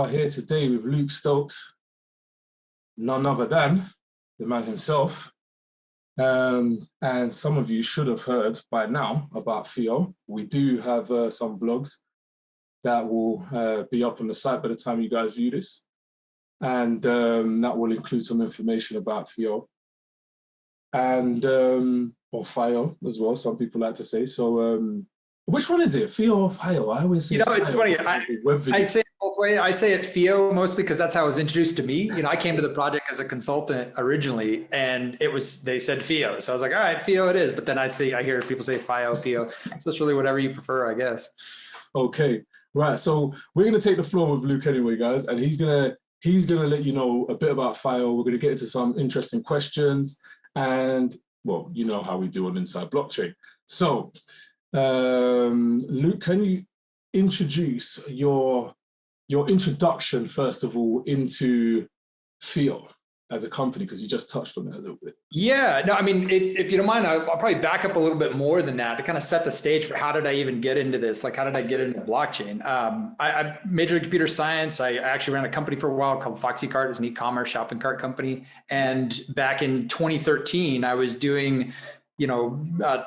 are here today with Luke Stokes, none other than the man himself. And some of you should have heard by now about FIO. We do have some blogs that will be up on the site by the time you guys view this. And that will include some information about FIO. And, or FIO as well, some people like to say. So which one is it, FIO or FIO? I always say it's funny. I say it both ways. I say it FIO mostly because that's how it was introduced to me. I came to the project as a consultant originally, and they said FIO. So I was like, all right, FIO it is. But then I hear people say FIO, FIO. So it's really whatever you prefer, I guess. Okay, right. So we're gonna take the floor with Luke anyway, guys, and he's gonna let you know a bit about FIO. We're gonna get into some interesting questions, and well, you know how we do on Inside Blockchain. So. Luke, can you introduce your introduction, first of all, into FIO as a company, because you just touched on it a little bit. Yeah, no, I mean, if you don't mind, I'll probably back up a little bit more than that to kind of set the stage for how did I even get into this? Like, how did I get into blockchain? I majored in computer science. I actually ran a company for a while called FoxyCart. It was an e-commerce shopping cart company. And back in 2013, I was doing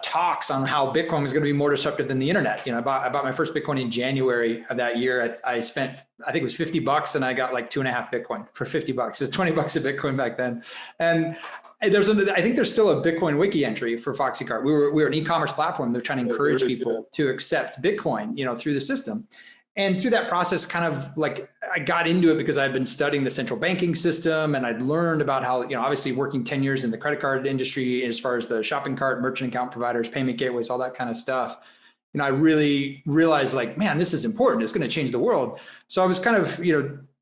talks on how Bitcoin was going to be more disruptive than the internet. I bought my first Bitcoin in January of that year. I spent, I think it was $50, and I got like 2.5 Bitcoin for $50. It was $20 a Bitcoin back then. And I think there's still a Bitcoin wiki entry for FoxyCart. We were an e-commerce platform. They're trying to encourage people to accept Bitcoin, through the system. And through that process, kind of like I got into it because I'd been studying the central banking system, and I'd learned about how, obviously working 10 years in the credit card industry, as far as the shopping cart, merchant account providers, payment gateways, all that kind of stuff. I really realized, like, man, this is important. It's going to change the world. So I was kind of,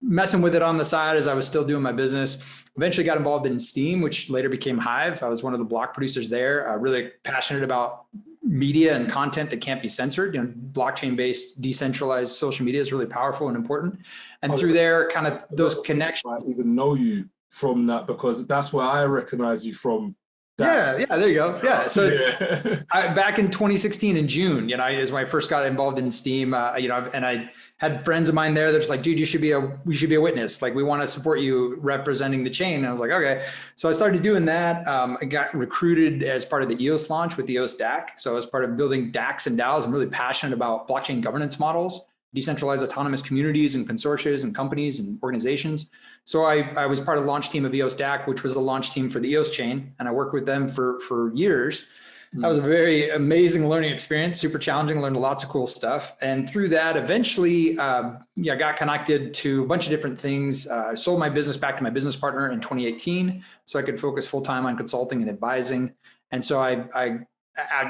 messing with it on the side as I was still doing my business. Eventually got involved in Steam, which later became Hive. I was one of the block producers there, really passionate about media and content that can't be censored. Blockchain-based decentralized social media is really powerful and important. And through there, kind of those connections. I even know you from that, because that's where I recognize you from. That. Yeah, there you go. Yeah, so it's, back in 2016 in June, is when I first got involved in Steam. And I had friends of mine there that's like, dude, you should be a witness. Like, we want to support you representing the chain. And I was like, okay. So I started doing that. I got recruited as part of the EOS launch with the EOS DAC. So I was part of building DACs and DAOs. I'm really passionate about blockchain governance models, decentralized autonomous communities and consortia and companies and organizations. So I was part of the launch team of EOS DAC, which was a launch team for the EOS chain. And I worked with them for years. That was a very amazing learning experience, super challenging, learned lots of cool stuff. And through that, eventually, I got connected to a bunch of different things. I sold my business back to my business partner in 2018, so I could focus full-time on consulting and advising. And so I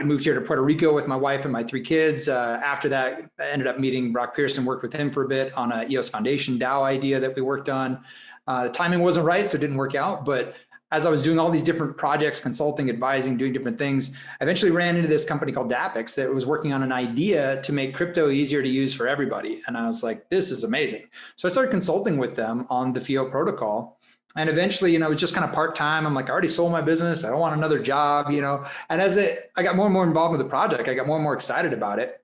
moved here to Puerto Rico with my wife and my 3 kids. After that, I ended up meeting Brock Pearson, worked with him for a bit on a EOS Foundation DAO idea that we worked on. The timing wasn't right, so it didn't work out. But as I was doing all these different projects, consulting, advising, doing different things, I eventually ran into this company called Dapix that was working on an idea to make crypto easier to use for everybody. And I was like, this is amazing. So I started consulting with them on the FIO protocol. And eventually, it was just kind of part-time. I'm like, I already sold my business. I don't want another job, And as I got more and more involved with the project, I got more and more excited about it.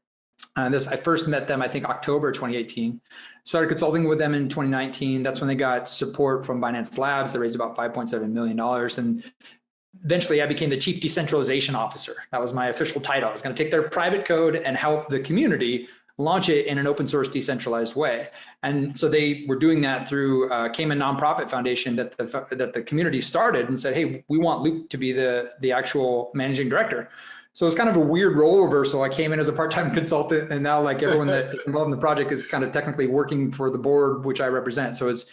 I first met them, I think, October 2018. Started consulting with them in 2019. That's when they got support from Binance Labs. They raised about $5.7 million. And eventually I became the Chief Decentralization Officer. That was my official title. I was going to take their private code and help the community launch it in an open source decentralized way. And so they were doing that through Cayman Nonprofit Foundation that the community started, and said, hey, we want Luke to be the actual managing director. So it's kind of a weird role reversal. I came in as a part-time consultant, and now like everyone that is involved in the project is kind of technically working for the board, which I represent. So it's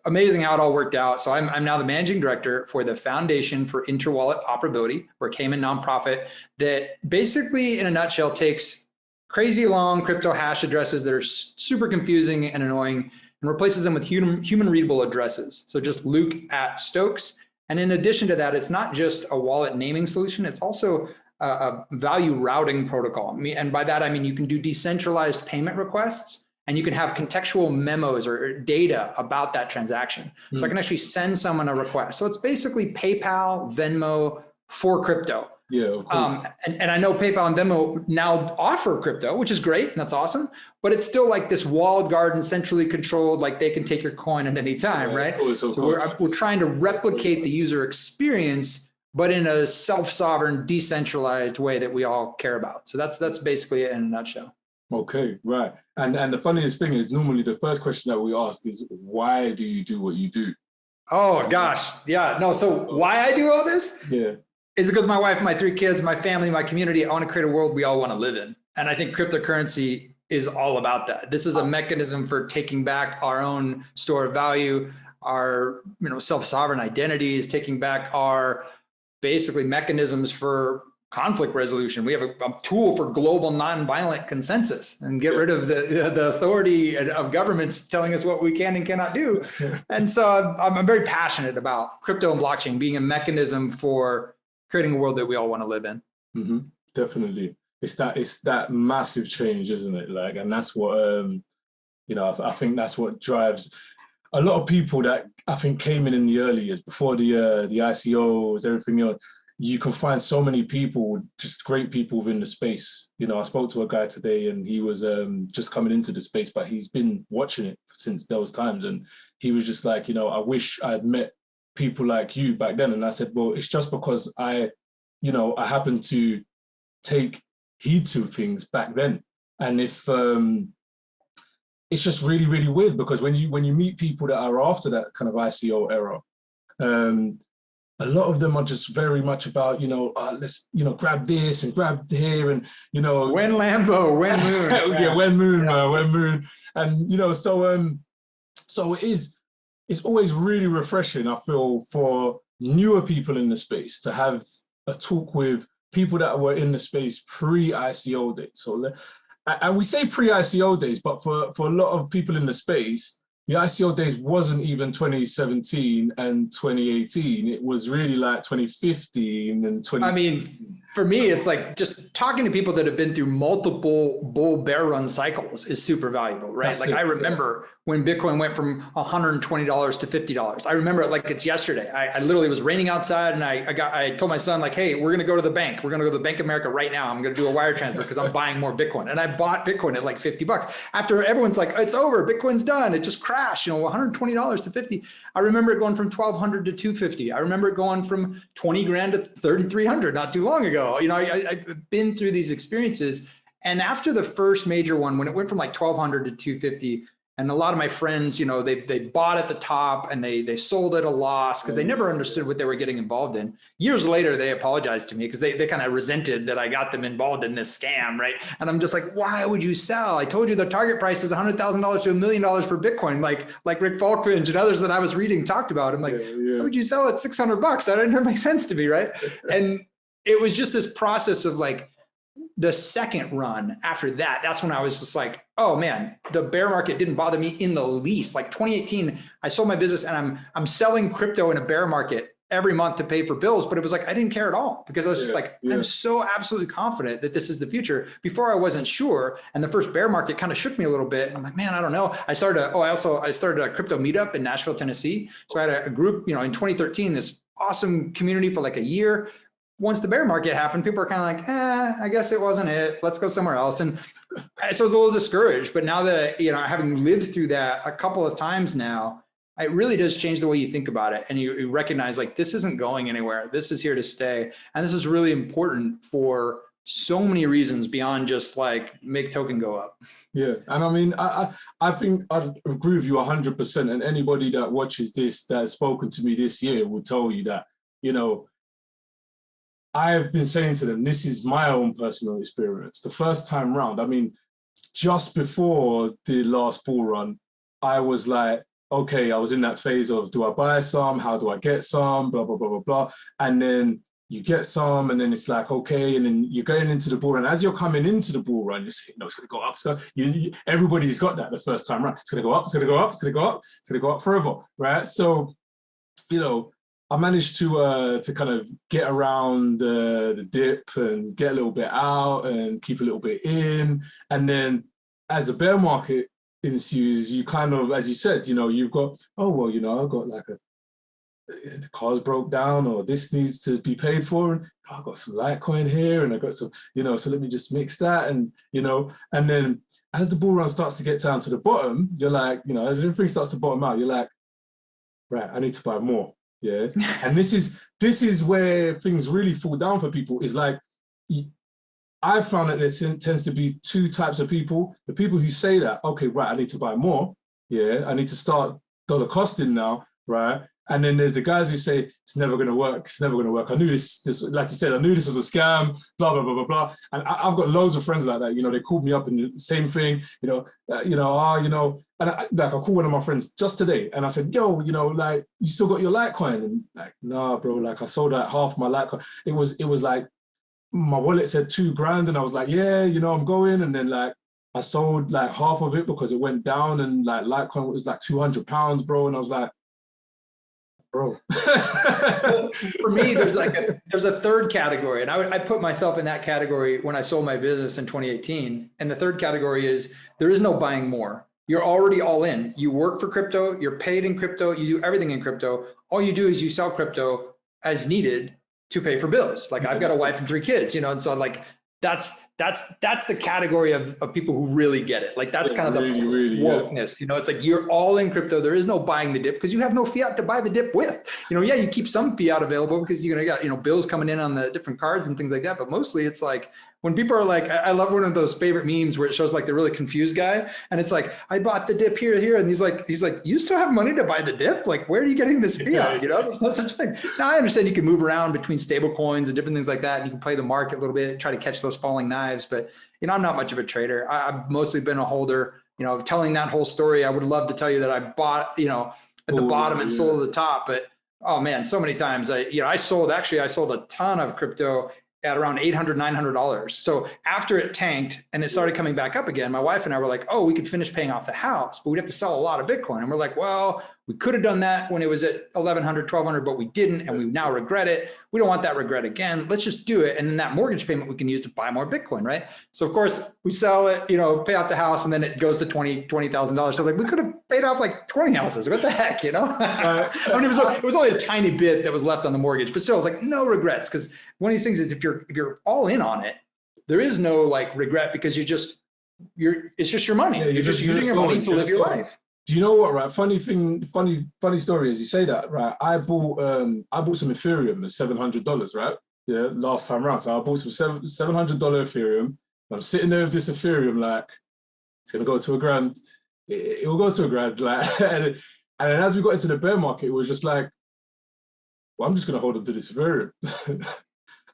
amazing how it all worked out. So I'm now the managing director for the Foundation for Interwallet Operability. We're a Cayman nonprofit that basically, in a nutshell, takes crazy long crypto hash addresses that are super confusing and annoying and replaces them with human readable addresses. So just Luke@Stokes. And in addition to that, it's not just a wallet naming solution, it's also a value routing protocol. And by that, I mean, you can do decentralized payment requests, and you can have contextual memos or data about that transaction. So I can actually send someone a request. So it's basically PayPal, Venmo, for crypto. Yeah, of course. And I know PayPal and Venmo now offer crypto, which is great, and that's awesome. But it's still like this walled garden, centrally controlled, like they can take your coin at any time, right? Of course. We're trying to replicate the user experience, but in a self-sovereign, decentralized way that we all care about. So that's basically it in a nutshell. Okay, right. And the funniest thing is normally the first question that we ask is, why do you do what you do? Oh gosh, yeah. No, so why I do all this? Yeah. Is because my wife, my 3 kids, my family, my community, I want to create a world we all want to live in. And I think cryptocurrency is all about that. This is a mechanism for taking back our own store of value, our self-sovereign identities, taking back our basically mechanisms for conflict resolution. We have a tool for global nonviolent consensus and get rid of the authority of governments telling us what we can and cannot do. And so I'm very passionate about crypto and blockchain being a mechanism for creating a world that we all want to live in. Mm-hmm. Definitely. It's that massive change, isn't it? Like, and that's what, I think that's what drives a lot of people that I think came in the early years before the ICOs, everything else. You can find so many people, just great people within the space. I spoke to a guy today and he was just coming into the space, but he's been watching it since those times. And he was just like, I wish I'd met people like you back then. And I said, well, it's just because I happened to take heed to things back then. And if it's just really, really weird because when you meet people that are after that kind of ICO era, a lot of them are just very much about, let's, grab this and grab here and, when Lambo, when Moon. Yeah, when Moon, when Moon. And, so it's always really refreshing, I feel, for newer people in the space to have a talk with people that were in the space pre-ICO days. So, and we say pre-ICO days, but for a lot of people in the space, the ICO days wasn't even 2017 and 2018. It was really like 2015 and 20. I mean, for me, it's like just talking to people that have been through multiple bull bear run cycles is super valuable, right? That's I remember when Bitcoin went from $120 to $50. I remember it like it's yesterday. I literally was raining outside and I told my son like, hey, we're going to go to the bank. We're going to go to the Bank of America right now. I'm going to do a wire transfer because I'm buying more Bitcoin. And I bought Bitcoin at like $50. After everyone's like, it's over, Bitcoin's done. It just crashed, $120 to 50. I remember it going from 1,200 to 250. I remember it going from 20 grand to 3,300 not too long ago. I've been through these experiences. And after the first major one, when it went from like 1,200 to 250, and a lot of my friends, they bought at the top and they sold at a loss because they never understood what they were getting involved in. Years later, they apologized to me because they kind of resented that I got them involved in this scam, right? And I'm just like, why would you sell? I told you the target price is $100,000 to $1 million per Bitcoin, like Rick Falkfinch and others that I was reading talked about. I'm like, why would you sell at $600? That didn't make sense to me, right? And it was just this process of like, the second run after that, that's when I was just like, oh man, the bear market didn't bother me in the least. Like 2018, I sold my business and I'm selling crypto in a bear market every month to pay for bills, but it was like, I didn't care at all because I was just like, I'm so absolutely confident that this is the future. Before I wasn't sure. And the first bear market kind of shook me a little bit. I'm like, man, I don't know. I started a crypto meetup in Nashville, Tennessee. So I had a group, in 2013, this awesome community for like a year. Once the bear market happened, people are kind of like, I guess it wasn't it. Let's go somewhere else. And so I was a little discouraged, but now that, having lived through that a couple of times now, it really does change the way you think about it. And you recognize like, this isn't going anywhere. This is here to stay. And this is really important for so many reasons beyond just like make token go up. Yeah. And I mean, I think I agree with you 100%. And anybody that watches this, that has spoken to me this year will tell you that, I've been saying to them, this is my own personal experience. The first time round, I mean, just before the last bull run, I was like, okay, I was in that phase of, do I buy some? How do I get some? Blah, blah, blah, blah, blah. And then you get some, and then it's like, okay, and then you're going into the bull run. As you're coming into the bull run, you say, no, it's going to go up. So everybody's got that the first time round. It's going to go up, it's going to go up, it's going to go up, it's going to go up forever, right? So, I managed to kind of get around the dip and get a little bit out and keep a little bit in. And then as the bear market ensues, you kind of, as you said, you've got, I've got like the car's broke down, or this needs to be paid for. And I've got some Litecoin here, and I got some, so let me just mix that, and and then as the bull run starts to get down to the bottom, you're like, as everything starts to bottom out, you're like, right, I need to buy more. Yeah. And this is where things really fall down for people. Is like, I found that there tends to be two types of people. The people who say that, okay, right, I need to buy more. Yeah, I need to start dollar costing now, right? And then there's the guys who say, it's never going to work. It's never going to work. I knew this, like you said, I knew this was a scam, blah, blah, blah, blah, blah. And I've got loads of friends like that. They called me up and the same thing, and I called one of my friends just today and I said, yo, like, you still got your Litecoin? And like, nah, bro, like I sold like half my Litecoin. It was like, my wallet said $2,000 and I was like, yeah, I'm going. And then like, I sold like half of it because it went down and like Litecoin was like £200, bro. And I was like, bro. For me, there's a third category, and I put myself in that category when I sold my business in 2018. And the third category is there is no buying more. You're already all in. You work for crypto, you're paid in crypto, you do everything in crypto. All you do is you sell crypto as needed to pay for bills. Like I've got a wife and 3 kids, and so like that's the category of people who really get it. Like that's kind of the wokeness, it's like you're all in crypto. There is no buying the dip because you have no fiat to buy the dip with. Yeah, you keep some fiat available because you're gonna get, bills coming in on the different cards and things like that. But mostly it's like when people are like, I love one of those favorite memes where it shows like the really confused guy. And it's like, I bought the dip here. And he's like, you still have money to buy the dip? Like, where are you getting this fiat? There's no such thing. Now I understand you can move around between stable coins and different things like that. And you can play the market a little bit, try to catch those falling knives. But, I'm not much of a trader. I've mostly been a holder, telling that whole story. I would love to tell you that I bought, at the bottom and sold at the top, but oh man, so many times I sold a ton of crypto at around $800, $900. So after it tanked and it started coming back up again, my wife and I were like, oh, we could finish paying off the house, but we'd have to sell a lot of Bitcoin. And we're like, well, we could have done that when it was at 1,100, 1,200, but we didn't. And we now regret it. We don't want that regret again. Let's just do it. And then that mortgage payment we can use to buy more Bitcoin, right? So of course we sell it, pay off the house, and then it goes to $20,000. So like we could have paid off like 20 houses. What the heck, I mean, it was only a tiny bit that was left on the mortgage, but still it was like no regrets. Because one of these things is if you're all in on it, there is no like regret because it's just your money. Yeah, you're just using your money to live your life. Do you know what, right? Funny story is you say that, right? I bought some Ethereum at $700, right? Yeah, last time around. So I bought some $700 Ethereum. I'm sitting there with this Ethereum, like, it's gonna go to $1,000. It will go to $1,000, like, and then as we got into the bear market, it was just like, well, I'm just gonna hold on to this Ethereum.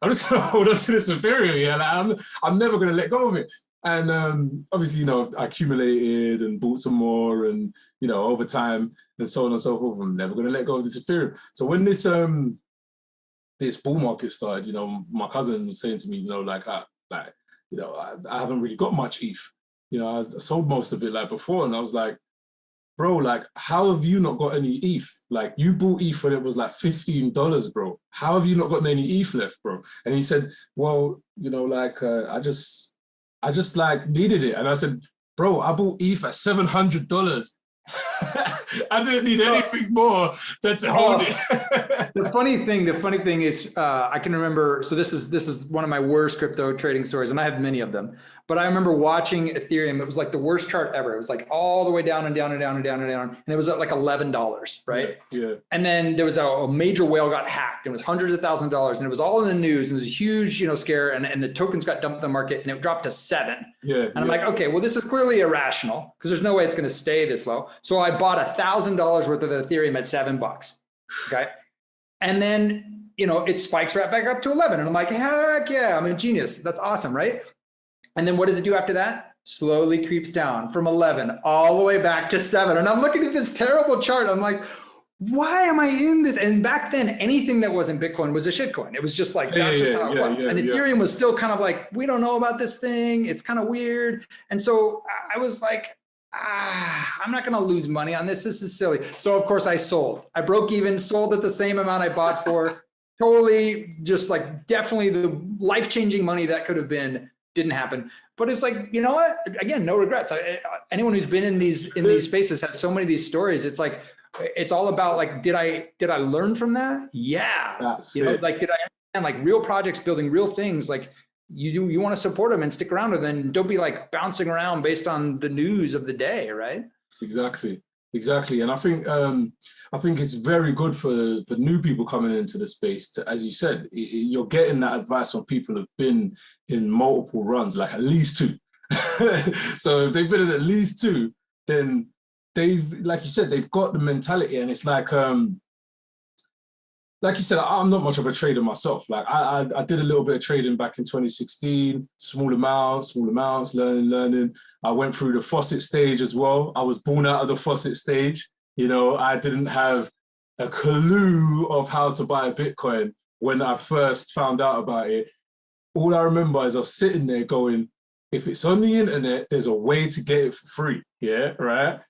I'm just gonna hold on to this Ethereum, yeah. Like, I'm never gonna let go of it. And obviously, I accumulated and bought some more, and over time and so on and so forth. I'm never going to let go of this Ethereum. So when this bull market started, my cousin was saying to me, I haven't really got much ETH. I sold most of it like before, and I was like, bro, like, how have you not got any ETH? Like, you bought ETH when it was like $15, bro. How have you not got any ETH left, bro? And he said, well, I just like needed it. And I said, bro, I bought ETH at $700. I didn't need anything more than to hold it. The funny thing is, I can remember, so this is one of my worst crypto trading stories, and I have many of them, but I remember watching Ethereum. It was like the worst chart ever. It was like all the way down and down and down and down and down. And it was at like $11, right? Yeah. And then there was a major whale got hacked. It was hundreds of thousands of dollars, and it was all in the news, and it was a huge, scare, and the tokens got dumped in the market, and it dropped to 7. Yeah. And I'm like, okay, well, this is clearly irrational because there's no way it's going to stay this low. So I bought $1,000 worth of Ethereum at $7. Okay. And then, it spikes right back up to 11. And I'm like, heck yeah, I'm a genius. That's awesome, right? And then what does it do after that? Slowly creeps down from 11 all the way back to 7. And I'm looking at this terrible chart. I'm like, why am I in this? And back then, anything that wasn't Bitcoin was a shitcoin. It was just like, that's just how it was. And Ethereum was still kind of like, we don't know about this thing. It's kind of weird. And so I was like, I'm not going to lose money on this. This is silly. So of course I sold. I broke even, sold at the same amount I bought for. Totally just like definitely the life-changing money that could have been didn't happen. But it's like, you know what? Again, no regrets. Anyone who's been in these spaces has so many of these stories. It's like, it's all about like, did I learn from that? Yeah. That's you know, it. like, did I understand like real projects building real things? Like you want to support them and stick around with them, and don't be like bouncing around based on the news of the day, right? Exactly. And I think it's very good for new people coming into the space to, as you said, you're getting that advice from people who've been in multiple runs, like at least 2. So if they've been in at least 2, then they've, like you said, they've got the mentality. And it's like you said, I'm not much of a trader myself. Like I did a little bit of trading back in 2016, small amounts, learning. I went through the faucet stage as well. I was born out of the faucet stage. You know, I didn't have a clue of how to buy a Bitcoin when I first found out about it. All I remember is I was sitting there going, if it's on the internet, there's a way to get it for free. Yeah, right?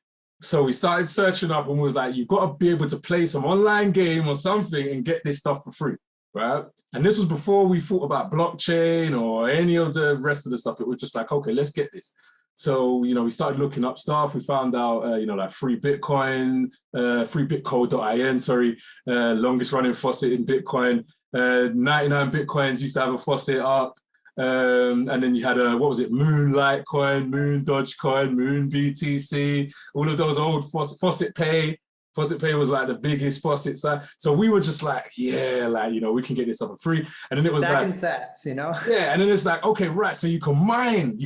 So we started searching up and was like, you've got to be able to play some online game or something and get this stuff for free, right? And this was before we thought about blockchain or any of the rest of the stuff. It was just like, okay, let's get this. So, you know, we started looking up stuff. We found out, you know, like free Bitcoin, freebitcoin.in, longest running faucet in Bitcoin. 99 Bitcoins used to have a faucet up. And then you had what was it, Moon Litecoin, Moon Dogecoin, Moon BTC, all of those old Faucet Pay. Faucet Pay was like the biggest faucet side. So we were just like, yeah, like, you know, we can get this stuff for free. And then it was Back like, in sets, you know? yeah, and then it's like, okay, right, so you can mine,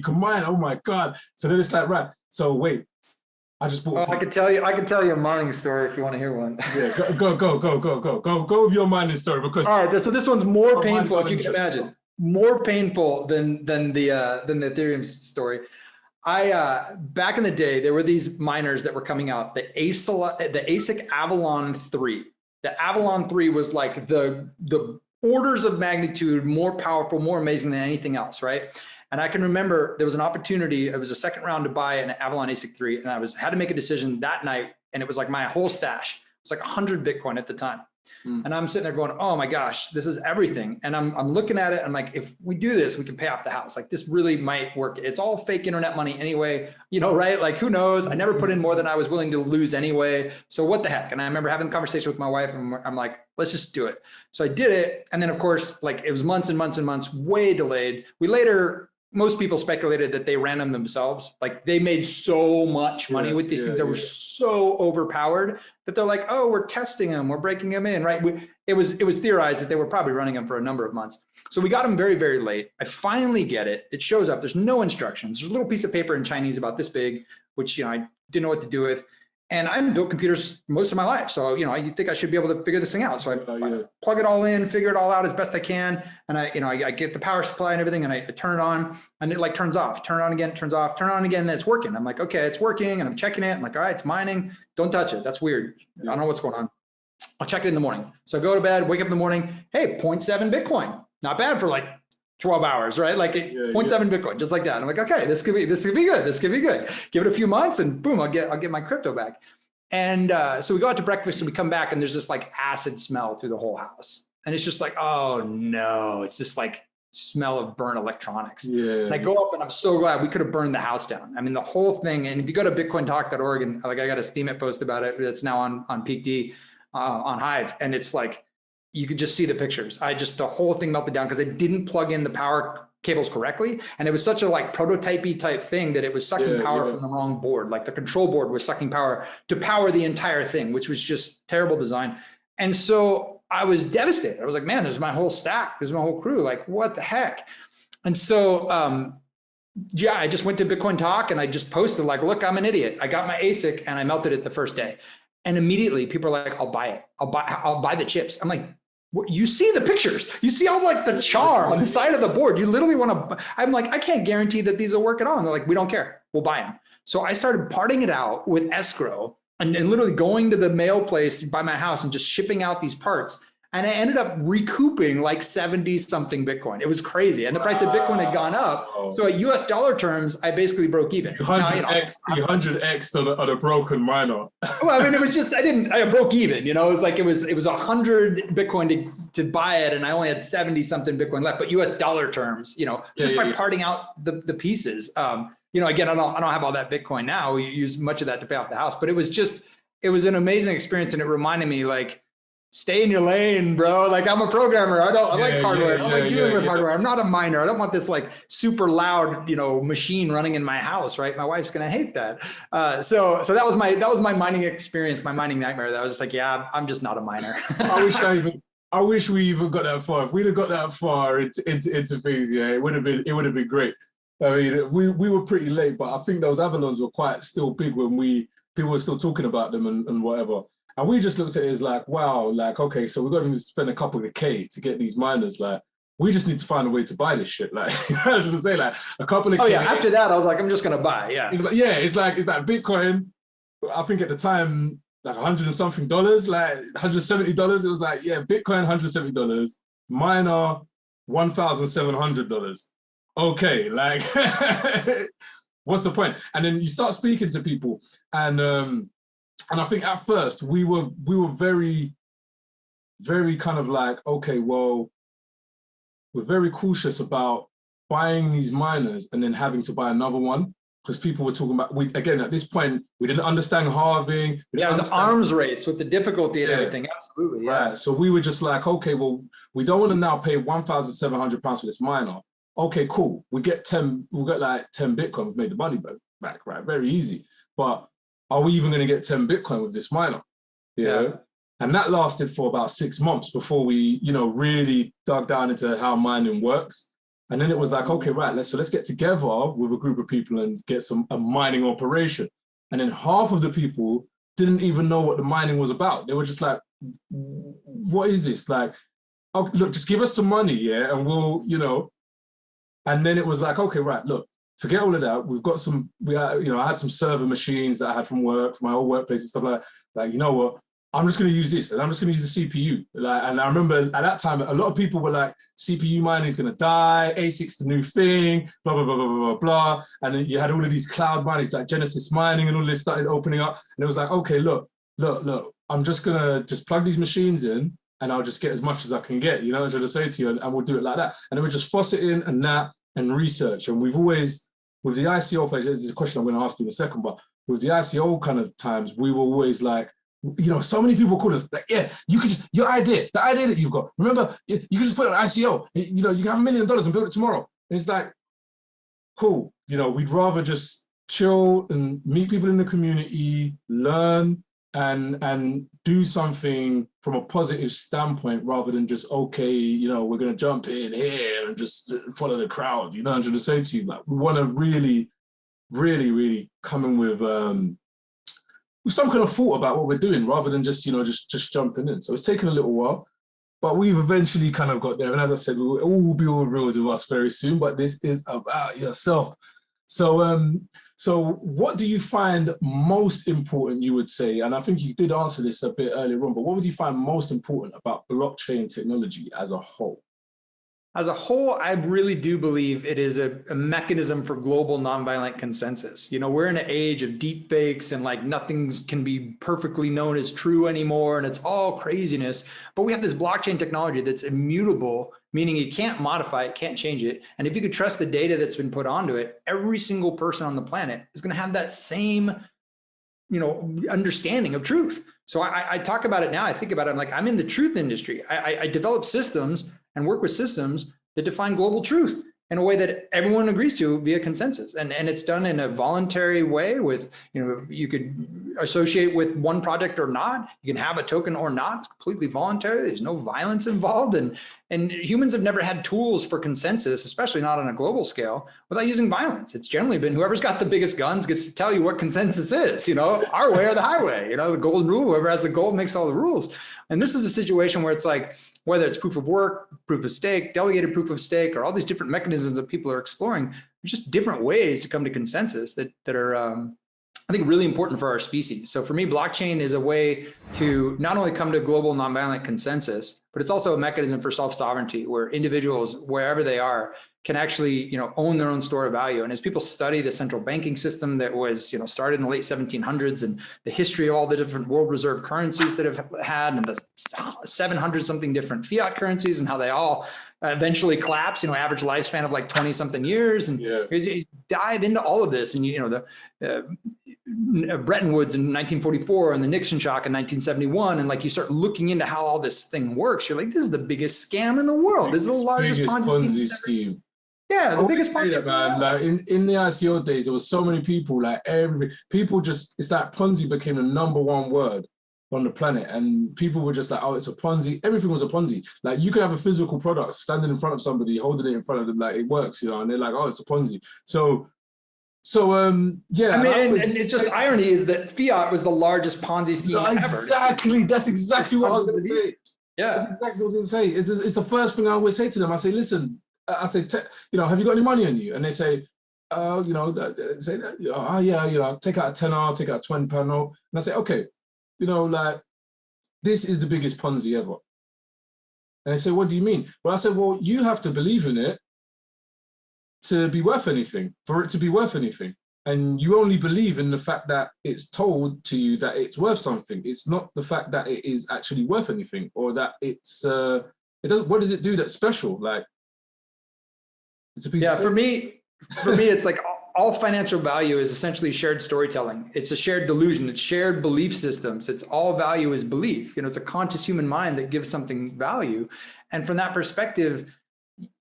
oh my God. So then it's like, right, so wait, I just bought. Oh, I can tell you a mining story if you want to hear one. Yeah, go with your mining story, because. All right, so this one's more painful, if you can imagine. More painful than the Ethereum story. Back in the day, there were these miners that were coming out, the ASIC Avalon 3. The Avalon 3 was like the orders of magnitude more powerful, more amazing than anything else, right? And I can remember there was an opportunity, it was a second round to buy an Avalon ASIC 3, and I had to make a decision that night, and it was like my whole stash. It was like 100 Bitcoin at the time. And I'm sitting there going, oh my gosh, this is everything. And I'm looking at it. I'm like, if we do this, we can pay off the house. Like this really might work. It's all fake internet money anyway, you know, right? Like who knows? I never put in more than I was willing to lose anyway. So what the heck? And I remember having a conversation with my wife, and I'm like, let's just do it. So I did it. And then of course, like it was months and months and months, way delayed. Most people speculated that they ran them themselves. Like they made so much money with these things that were so overpowered that they're like, oh, we're testing them, we're breaking them in, right? It was theorized that they were probably running them for a number of months. So we got them very, very late. I finally get it. It shows up. There's no instructions. There's a little piece of paper in Chinese about this big, which, you know, I didn't know what to do with. And I haven't built computers most of my life. So, you know, I think I should be able to figure this thing out. So I plug it all in, figure it all out as best I can. And I get the power supply and everything, and I turn it on, and it like turns off, turn it on again, turns off, turn it on again, and then it's working. I'm like, okay, it's working. And I'm checking it. I'm like, all right, it's mining. Don't touch it. That's weird. I don't know what's going on. I'll check it in the morning. So I go to bed, wake up in the morning. Hey, 0.7 Bitcoin. Not bad for like 12 hours, right? Like 0.7 Bitcoin, just like that. I'm like, okay, this could be good. This could be good. Give it a few months and boom, I'll get my crypto back. And so we go out to breakfast and we come back, and there's this like acid smell through the whole house. And it's just like, oh no, it's just like smell of burnt electronics. And I go up, and I'm so glad we could have burned the house down. I mean, the whole thing. And if you go to bitcointalk.org, and like I got a Steemit post about it, that's now on Peak D on Hive. And it's like, you could just see the pictures. The whole thing melted down because they didn't plug in the power cables correctly. And it was such a like prototypey type thing that it was sucking power from the wrong board. Like the control board was sucking power to power the entire thing, which was just terrible design. And so I was devastated. I was like, man, this is my whole stack. This is my whole crew. Like, what the heck? And so, I just went to Bitcoin Talk, and I just posted like, look, I'm an idiot. I got my ASIC and I melted it the first day. And immediately people are like, I'll buy it. I'll buy the chips. I'm like, you see the pictures, you see all like the char on the side of the board. You literally want to, I'm like, I can't guarantee that these will work at all. And they're like, we don't care, we'll buy them. So I started parting it out with escrow and literally going to the mail place by my house and just shipping out these parts. And I ended up recouping like 70 something Bitcoin. It was crazy. And the price of Bitcoin had gone up. So at US dollar terms, I basically broke even. 100x on a broken miner. Well, I mean, it was just, I broke even, you know, it was 100 Bitcoin to buy it. And I only had 70 something Bitcoin left, but US dollar terms, you know, by parting out the pieces, you know, again, I don't have all that Bitcoin now. We use much of that to pay off the house, but it was just, it was an amazing experience, and it reminded me, like, stay in your lane, bro. Like, I'm a programmer. I like hardware. I like dealing with hardware. I'm not a miner. I don't want this like super loud, machine running in my house, right? My wife's gonna hate that. So that was my mining experience, my mining nightmare. That I was just like, yeah, I'm just not a miner. I wish we even got that far. If we'd have got that far into things, yeah, it would have been great. I mean, we were pretty late, but I think those Avalons were quite still big when people were still talking about them and whatever. And we just looked at it as like, wow, like, okay, so we're going to spend a couple of K to get these miners. Like, we just need to find a way to buy this shit. Like, I was going to say, like, a couple of K. Yeah, after that, I was like, I'm just going to buy, yeah. It's like Bitcoin, I think at the time, like $100 and something, like $170. It was like, yeah, Bitcoin, $170, miner, $1,700. Okay, like, what's the point? And then you start speaking to people, and I think at first we were very, very kind of like, okay, well, we're very cautious about buying these miners and then having to buy another one, because people were talking about, again, at this point, we didn't understand halving. Yeah, it was an arms race with the difficulty and everything. Absolutely, yeah. Right. So we were just like, okay, well, we don't want to now pay £1,700 for this miner. Okay, cool. We get like 10 Bitcoin. We've made the money back, right? Very easy. But are we even going to get 10 Bitcoin with this miner? Yeah. And that lasted for about 6 months before we, really dug down into how mining works. And then it was like, okay, right, let's get together with a group of people and get a mining operation. And then half of the people didn't even know what the mining was about. They were just like, what is this? Like, oh, look, just give us some money, yeah, and we'll, And then it was like, okay, right, look, forget all of that. We've got I had some server machines that I had from my old workplace and stuff like that. Like, you know what? I'm just going to use this, and I'm just going to use the CPU. Like, and I remember at that time, a lot of people were like, CPU mining is going to die, ASIC's the new thing, blah, blah, blah, blah, blah, blah. And then you had all of these cloud miners, like Genesis mining and all this started opening up. And it was like, okay, look, I'm just going to just plug these machines in, and I'll just get as much as I can get, as I just say to you, and we'll do it like that. And then we just fuss it in and that and research. And we've always, with the ICO phase, this is a question I'm going to ask you in a second, but with the ICO kind of times, we were always like, so many people call us like, yeah, you could just, the idea that you've got, remember, you can just put it on ICO, you can have $1 million and build it tomorrow. And it's like, cool, we'd rather just chill and meet people in the community, learn and do something from a positive standpoint rather than just, okay, we're going to jump in here and just follow the crowd. I'm trying to say to you, like, we want to really, really, really come in with some kind of thought about what we're doing rather than just, just jumping in. So it's taken a little while, but we've eventually kind of got there. And as I said, we will all be all real with us very soon, but this is about yourself. So what do you find most important, you would say? And I think you did answer this a bit earlier on, but what would you find most important about blockchain technology as a whole? As a whole, I really do believe it is a mechanism for global nonviolent consensus. We're in an age of deep fakes and like nothing can be perfectly known as true anymore. And it's all craziness. But we have this blockchain technology that's immutable, meaning you can't modify it, can't change it. And if you could trust the data that's been put onto it, every single person on the planet is going to have that same, understanding of truth. So I talk about it now. I think about it. I'm like, I'm in the truth industry. I develop systems and work with systems that define global truth in a way that everyone agrees to via consensus. And it's done in a voluntary way with, you could associate with one project or not. You can have a token or not. It's completely voluntary. There's no violence involved. And humans have never had tools for consensus, especially not on a global scale, without using violence. It's generally been whoever's got the biggest guns gets to tell you what consensus is, our way or the highway, the golden rule, whoever has the gold makes all the rules. And this is a situation where it's like, whether it's proof of work, proof of stake, delegated proof of stake, or all these different mechanisms that people are exploring, there's just different ways to come to consensus that are, I think, really important for our species. So for me, blockchain is a way to not only come to global nonviolent consensus, but it's also a mechanism for self-sovereignty where individuals, wherever they are, can actually, own their own store of value. And as people study the central banking system that was, started in the late 1700s and the history of all the different world reserve currencies that have had and the 700 something different fiat currencies and how they all, eventually collapse, average lifespan of like 20 something years. And you dive into all of this, and Bretton Woods in 1944 and the Nixon shock in 1971. And like, you start looking into how all this thing works. You're like, this is the biggest scam in the world. This is the largest Ponzi scheme. Yeah, the biggest Ponzi scheme. Man, like in the ICO days, there was so many people, like it's like Ponzi became the #1 word on the planet, and people were just like, oh, it's a Ponzi. Everything was a Ponzi. Like, you could have a physical product standing in front of somebody, holding it in front of them, like it works, and they're like, oh, it's a Ponzi. So yeah. I mean, and it's just irony is that fiat was the largest Ponzi scheme ever. Exactly. That's exactly what I was going to say. Yeah. That's exactly what I was going to say. It's the first thing I always say to them. I say, listen, have you got any money on you? And they say, oh yeah, take out a tenner, take out a £20 note. And I say, okay, like, this is the biggest Ponzi ever. And they say, what do you mean? Well, I said, well, you have to believe in it to be worth anything, for it to be worth anything. And you only believe in the fact that it's told to you that it's worth something. It's not the fact that it is actually worth anything, or that it doesn't, what does it do that's special? Like, it's a piece of for me, it's like all financial value is essentially shared storytelling. It's a shared delusion. It's shared belief systems. It's all value is belief. It's a conscious human mind that gives something value. And from that perspective,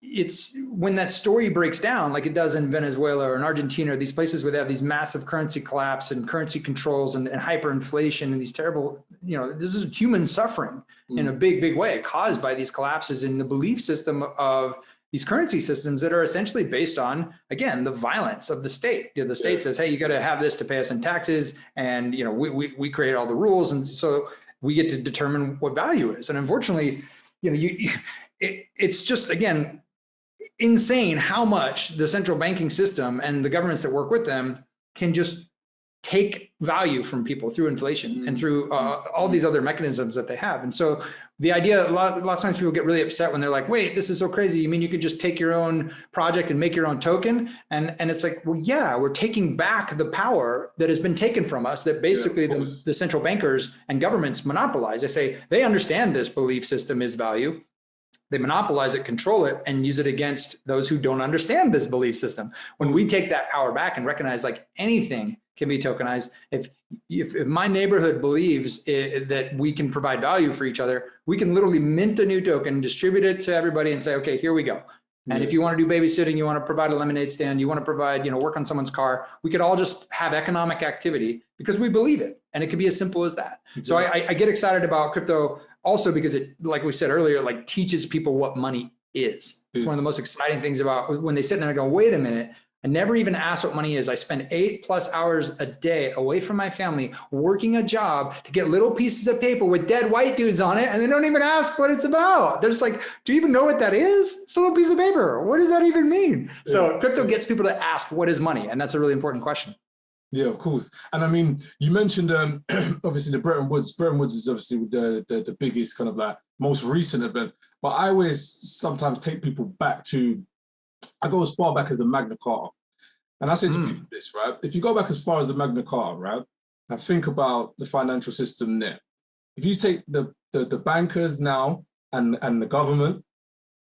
it's when that story breaks down, like it does in Venezuela or in Argentina, or these places where they have these massive currency collapse and currency controls and hyperinflation and these terrible, this is human suffering in a big, big way caused by these collapses in the belief system of these currency systems that are essentially based on, again, the violence of the state. The state says, hey, you got to have this to pay us in taxes. And, we create all the rules. And so we get to determine what value is. And unfortunately, it's just, again, insane how much the central banking system and the governments that work with them can just take value from people through inflation and through all these other mechanisms that they have. And so the idea, a lot of times people get really upset when they're like, wait, this is so crazy. You mean you could just take your own project and make your own token? And it's like, well, yeah, we're taking back the power that has been taken from us, that basically the central bankers and governments monopolize. They say they understand this belief system is value. They monopolize it, control it, and use it against those who don't understand this belief system. When we take that power back and recognize, like, anything can be tokenized. If my neighborhood believes that we can provide value for each other, we can literally mint a new token, distribute it to everybody, and say, okay, here we go. And if you want to do babysitting, you want to provide a lemonade stand, you want to provide, work on someone's car, we could all just have economic activity because we believe it. And it can be as simple as that. So I get excited about crypto also because it, like we said earlier, like teaches people what money is. It's one of the most exciting things about when they sit there and go, wait a minute, I never even asked what money is. I spend 8+ hours a day away from my family, working a job to get little pieces of paper with dead white dudes on it. And they don't even ask what it's about. They're just like, do you even know what that is? It's a little piece of paper. What does that even mean? So crypto gets people to ask, what is money? And that's a really important question. Yeah, of course. And I mean, you mentioned obviously the Bretton Woods. Bretton Woods is obviously the biggest kind of like most recent event. But I always sometimes take people back to, I go as far back as the Magna Carta. And I say to people this, right? If you go back as far as the Magna Carta, right, and think about the financial system there. If you take the bankers now and the government,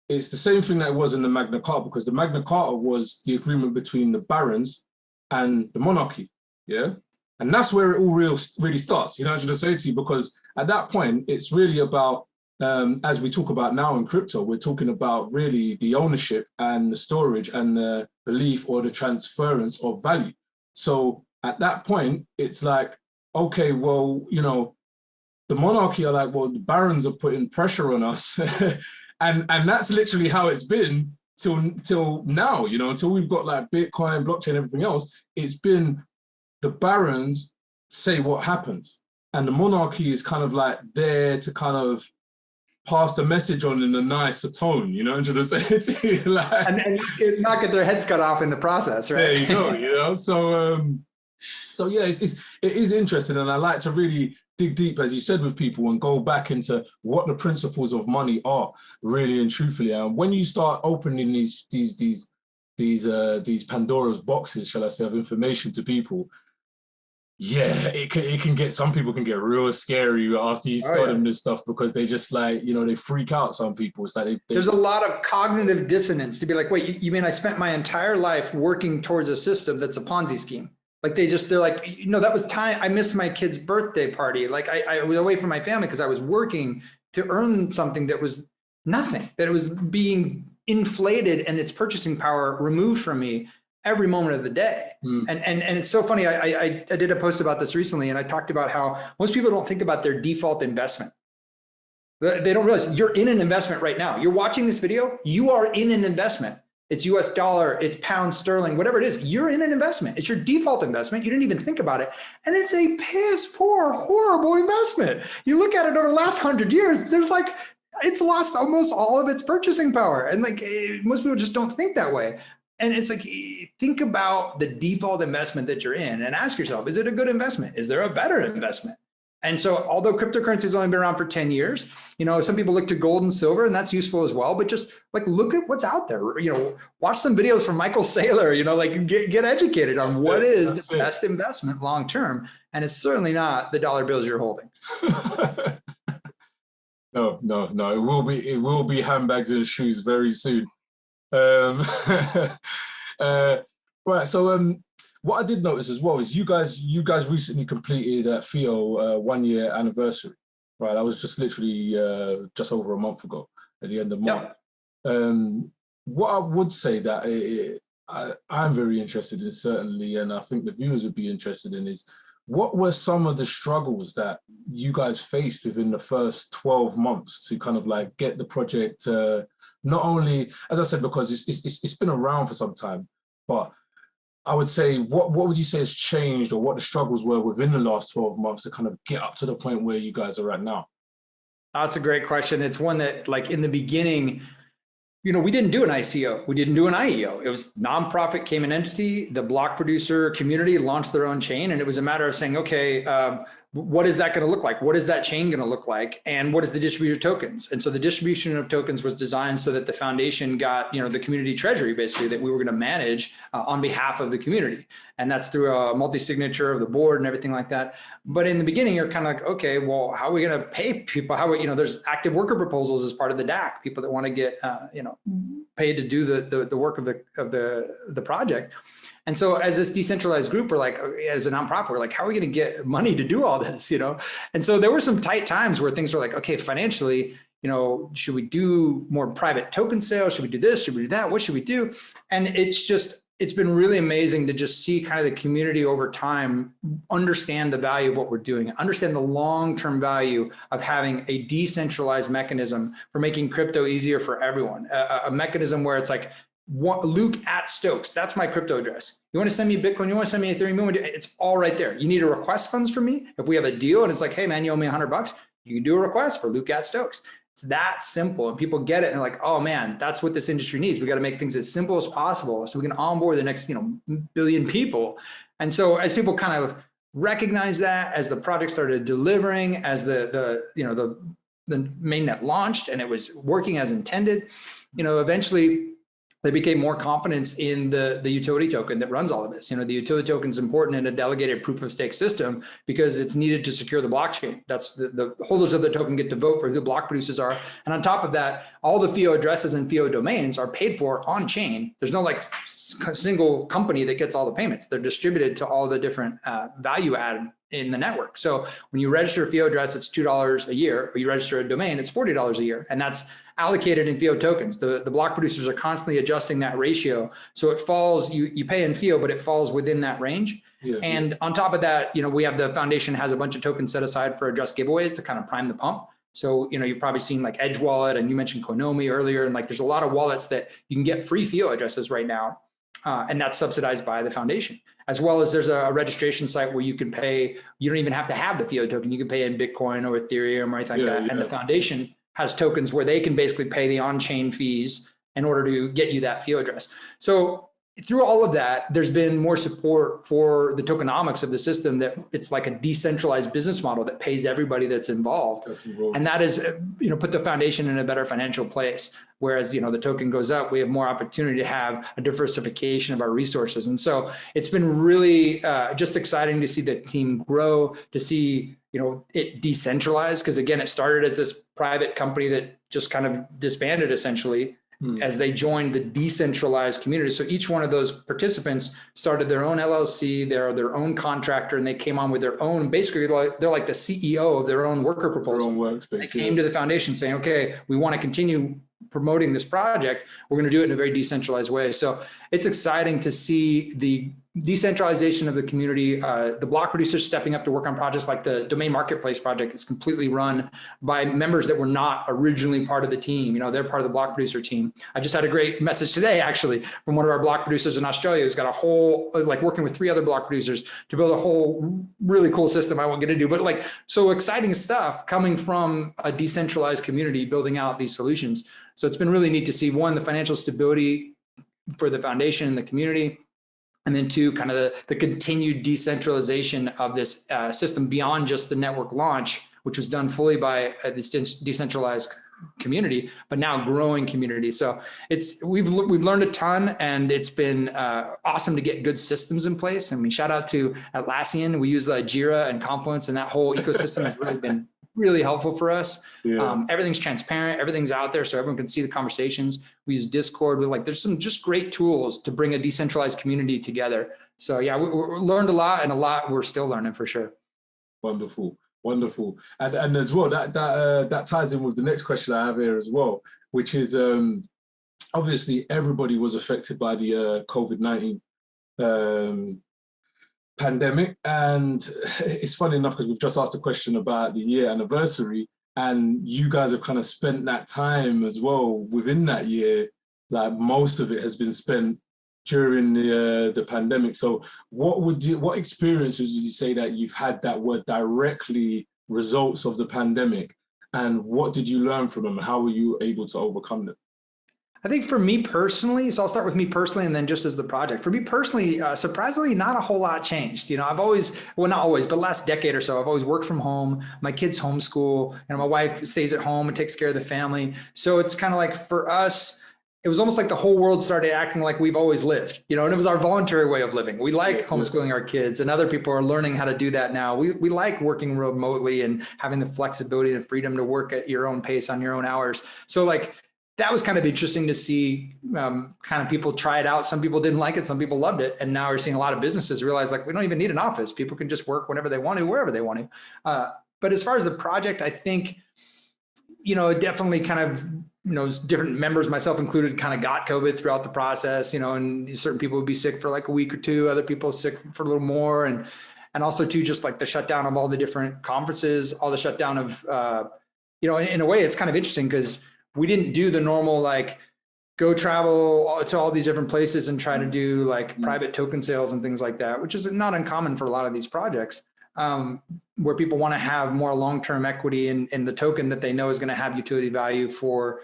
it's the same thing that it was in the Magna Carta, because the Magna Carta was the agreement between the barons and the monarchy, yeah? And that's where it all really starts, I should say to you, because at that point, it's really about, as we talk about now in crypto, we're talking about really the ownership and the storage and the belief or the transference of value. So at that point, it's like, okay, well, the monarchy are like, well, the barons are putting pressure on us. and that's literally how it's been till now, until we've got like Bitcoin, blockchain, everything else. It's been the barons say what happens. And the monarchy is kind of like there to kind of pass the message on in a nicer tone, like, and not get their heads cut off in the process, right? There you go, So yeah, it is interesting, and I like to really dig deep, as you said, with people and go back into what the principles of money are, really and truthfully. And when you start opening these Pandora's boxes, shall I say, of information to people, Yeah, it can get, some people can get real scary after you start them this stuff, because they just like, you know, they freak out. Some people, it's like there's a lot of cognitive dissonance to be like, wait, you mean I spent my entire life working towards a system that's a Ponzi scheme? Like they're like, you know, that was time I missed my kid's birthday party. Like I was away from my family because I was working to earn something that was nothing, that it was being inflated and its purchasing power removed from me every moment of the day. And it's so funny. I did a post about this recently, and I talked about how most people don't think about their default investment. They don't realize you're in an investment right now. You're watching this video, you are in an investment. It's US dollar, it's pound sterling, whatever it is, you're in an investment. It's your default investment. You didn't even think about it. And it's a piss poor, horrible investment. You look at it over the last 100 years, there's like, it's lost almost all of its purchasing power. And like most people just don't think that way. And it's like, think about the default investment that you're in and ask yourself, is it a good investment? Is there a better investment? And so although cryptocurrency has only been around for 10 years, you know, some people look to gold and silver, and that's useful as well, but just like, look at what's out there, you know, watch some videos from Michael Saylor, you know, like get educated on what is the best investment long-term. And it's certainly not the dollar bills you're holding. No, it will be handbags and shoes very soon. Right. So what I did notice as well is you guys recently completed FIO 1 year anniversary, right? That was just literally just over a month ago at the end of March. What I would say that I'm very interested in, certainly, and I think the viewers would be interested in, is what were some of the struggles that you guys faced within the first 12 months to kind of like get the project, not only, as I said, because it's been around for some time, but I would say, what would you say has changed, or what the struggles were within the last 12 months to kind of get up to the point where you guys are at now? That's a great question. It's one that, like, in the beginning, you know, we didn't do an ICO. We didn't do an IEO. It was nonprofit Cayman entity. The block producer community launched their own chain. And it was a matter of saying, okay, what is that going to look like? What is that chain going to look like? And what is the distribution of tokens? And so the distribution of tokens was designed so that the foundation got, you know, the community treasury, basically, that we were going to manage on behalf of the community. And that's through a multi-signature of the board and everything like that. But in the beginning, you're kind of like, okay, well, how are we going to pay people? You know, there's active worker proposals as part of the DAC, people that want to get, you know, paid to do the work of the project. And so as this decentralized group, we're like, as a nonprofit, we're like, how are we going to get money to do all this, you know? And so there were some tight times where things were like, okay, financially, you know, should we do more private token sales? Should we do this? Should we do that? What should we do? And it's been really amazing to just see kind of the community over time understand the value of what we're doing, understand the long-term value of having a decentralized mechanism for making crypto easier for everyone, a mechanism where it's like, Luke at Stokes, that's my crypto address. You want to send me Bitcoin? You want to send me Ethereum? It's all right there. You need to request funds from me. If we have a deal and it's like, hey man, you owe me $100, you can do a request for Luke at Stokes. It's that simple, and people get it and they're like, oh man, that's what this industry needs. We got to make things as simple as possible so we can onboard the next, you know, billion people. And so as people kind of recognize that, as the project started delivering, as the mainnet launched and it was working as intended, you know, eventually they became more confidence in the utility token that runs all of this. You know, the utility token is important in a delegated proof of stake system because it's needed to secure the blockchain. That's the holders of the token get to vote for who the block producers are. And on top of that, all the FIO addresses and FIO domains are paid for on chain. There's no like single company that gets all the payments. They're distributed to all the different value add in the network. So when you register a FIO address, it's $2 a year, or you register a domain, it's $40 a year. And that's allocated in FIO tokens. The block producers are constantly adjusting that ratio. So it falls, you pay in FIO, but it falls within that range. And on top of that, you know, we have the foundation has a bunch of tokens set aside for address giveaways to kind of prime the pump. So, you know, you've probably seen like Edge Wallet, and you mentioned Konomi earlier. And like, there's a lot of wallets that you can get free FIO addresses right now. And that's subsidized by the foundation, as well as there's a registration site where you can pay, you don't even have to have the FIO token. You can pay in Bitcoin or Ethereum or anything like that. And the foundation has tokens where they can basically pay the on-chain fees in order to get you that FIO address. So through all of that, there's been more support for the tokenomics of the system, that it's like a decentralized business model that pays everybody that's involved. And that is, put the foundation in a better financial place. Whereas, the token goes up, we have more opportunity to have a diversification of our resources. And so it's been really just exciting to see the team grow, to see, it decentralized. Because again, it started as this private company that just kind of disbanded essentially as they joined the decentralized community. So each one of those participants started their own LLC, they're their own contractor, and they came on with their own, basically they're like the CEO of their own worker proposal. Their own workspace, they came to the foundation saying, okay, we want to continue promoting this project. We're going to do it in a very decentralized way. So it's exciting to see the decentralization of the community, the block producers stepping up to work on projects like the domain marketplace project is completely run by members that were not originally part of the team. They're part of the block producer team. I just had a great message today, actually, from one of our block producers in Australia who's got a whole, working with 3 other block producers to build a whole really cool system I won't get into, but so exciting stuff coming from a decentralized community building out these solutions. So it's been really neat to see, one, the financial stability for the foundation and the community, and then 2, kind of the continued decentralization of this system beyond just the network launch, which was done fully by this decentralized community, but now growing community. So we've learned a ton, and it's been awesome to get good systems in place. I mean, shout out to Atlassian. We use Jira and Confluence, and that whole ecosystem has really been really helpful for us. Yeah. Everything's transparent, everything's out there so everyone can see the conversations. We use Discord. There's some just great tools to bring a decentralized community together. So yeah, we learned a lot, and a lot we're still learning for sure. Wonderful. And as well, that ties in with the next question I have here as well, which is obviously everybody was affected by the COVID-19 pandemic. And it's funny enough, because we've just asked a question about the year anniversary, and you guys have kind of spent that time as well within that year. Like, most of it has been spent during the pandemic. So what experiences would you say that you've had that were directly results of the pandemic, and what did you learn from them? How were you able to overcome them? I think for me personally, so I'll start with me personally and then just as the project. For me personally, surprisingly, not a whole lot changed. I've always, well, not always, but last decade or so, I've always worked from home. My kids homeschool, and my wife stays at home and takes care of the family. So it's kind of like, for us, it was almost like the whole world started acting like we've always lived, and it was our voluntary way of living. We like homeschooling our kids, and other people are learning how to do that now. We like working remotely and having the flexibility and freedom to work at your own pace on your own hours. So that was kind of interesting to see kind of people try it out. Some people didn't like it. Some people loved it. And now we're seeing a lot of businesses realize we don't even need an office. People can just work whenever they want to, wherever they want to. But as far as the project, I think, it definitely kind of, different members, myself included, kind of got COVID throughout the process, and certain people would be sick for a week or 2, other people sick for a little more. And also too, just the shutdown of all the different conferences, all the shutdown of, in a way, it's kind of interesting because we didn't do the normal, go travel to all these different places and try to do private token sales and things like that, which is not uncommon for a lot of these projects, where people want to have more long-term equity in the token that they know is going to have utility value for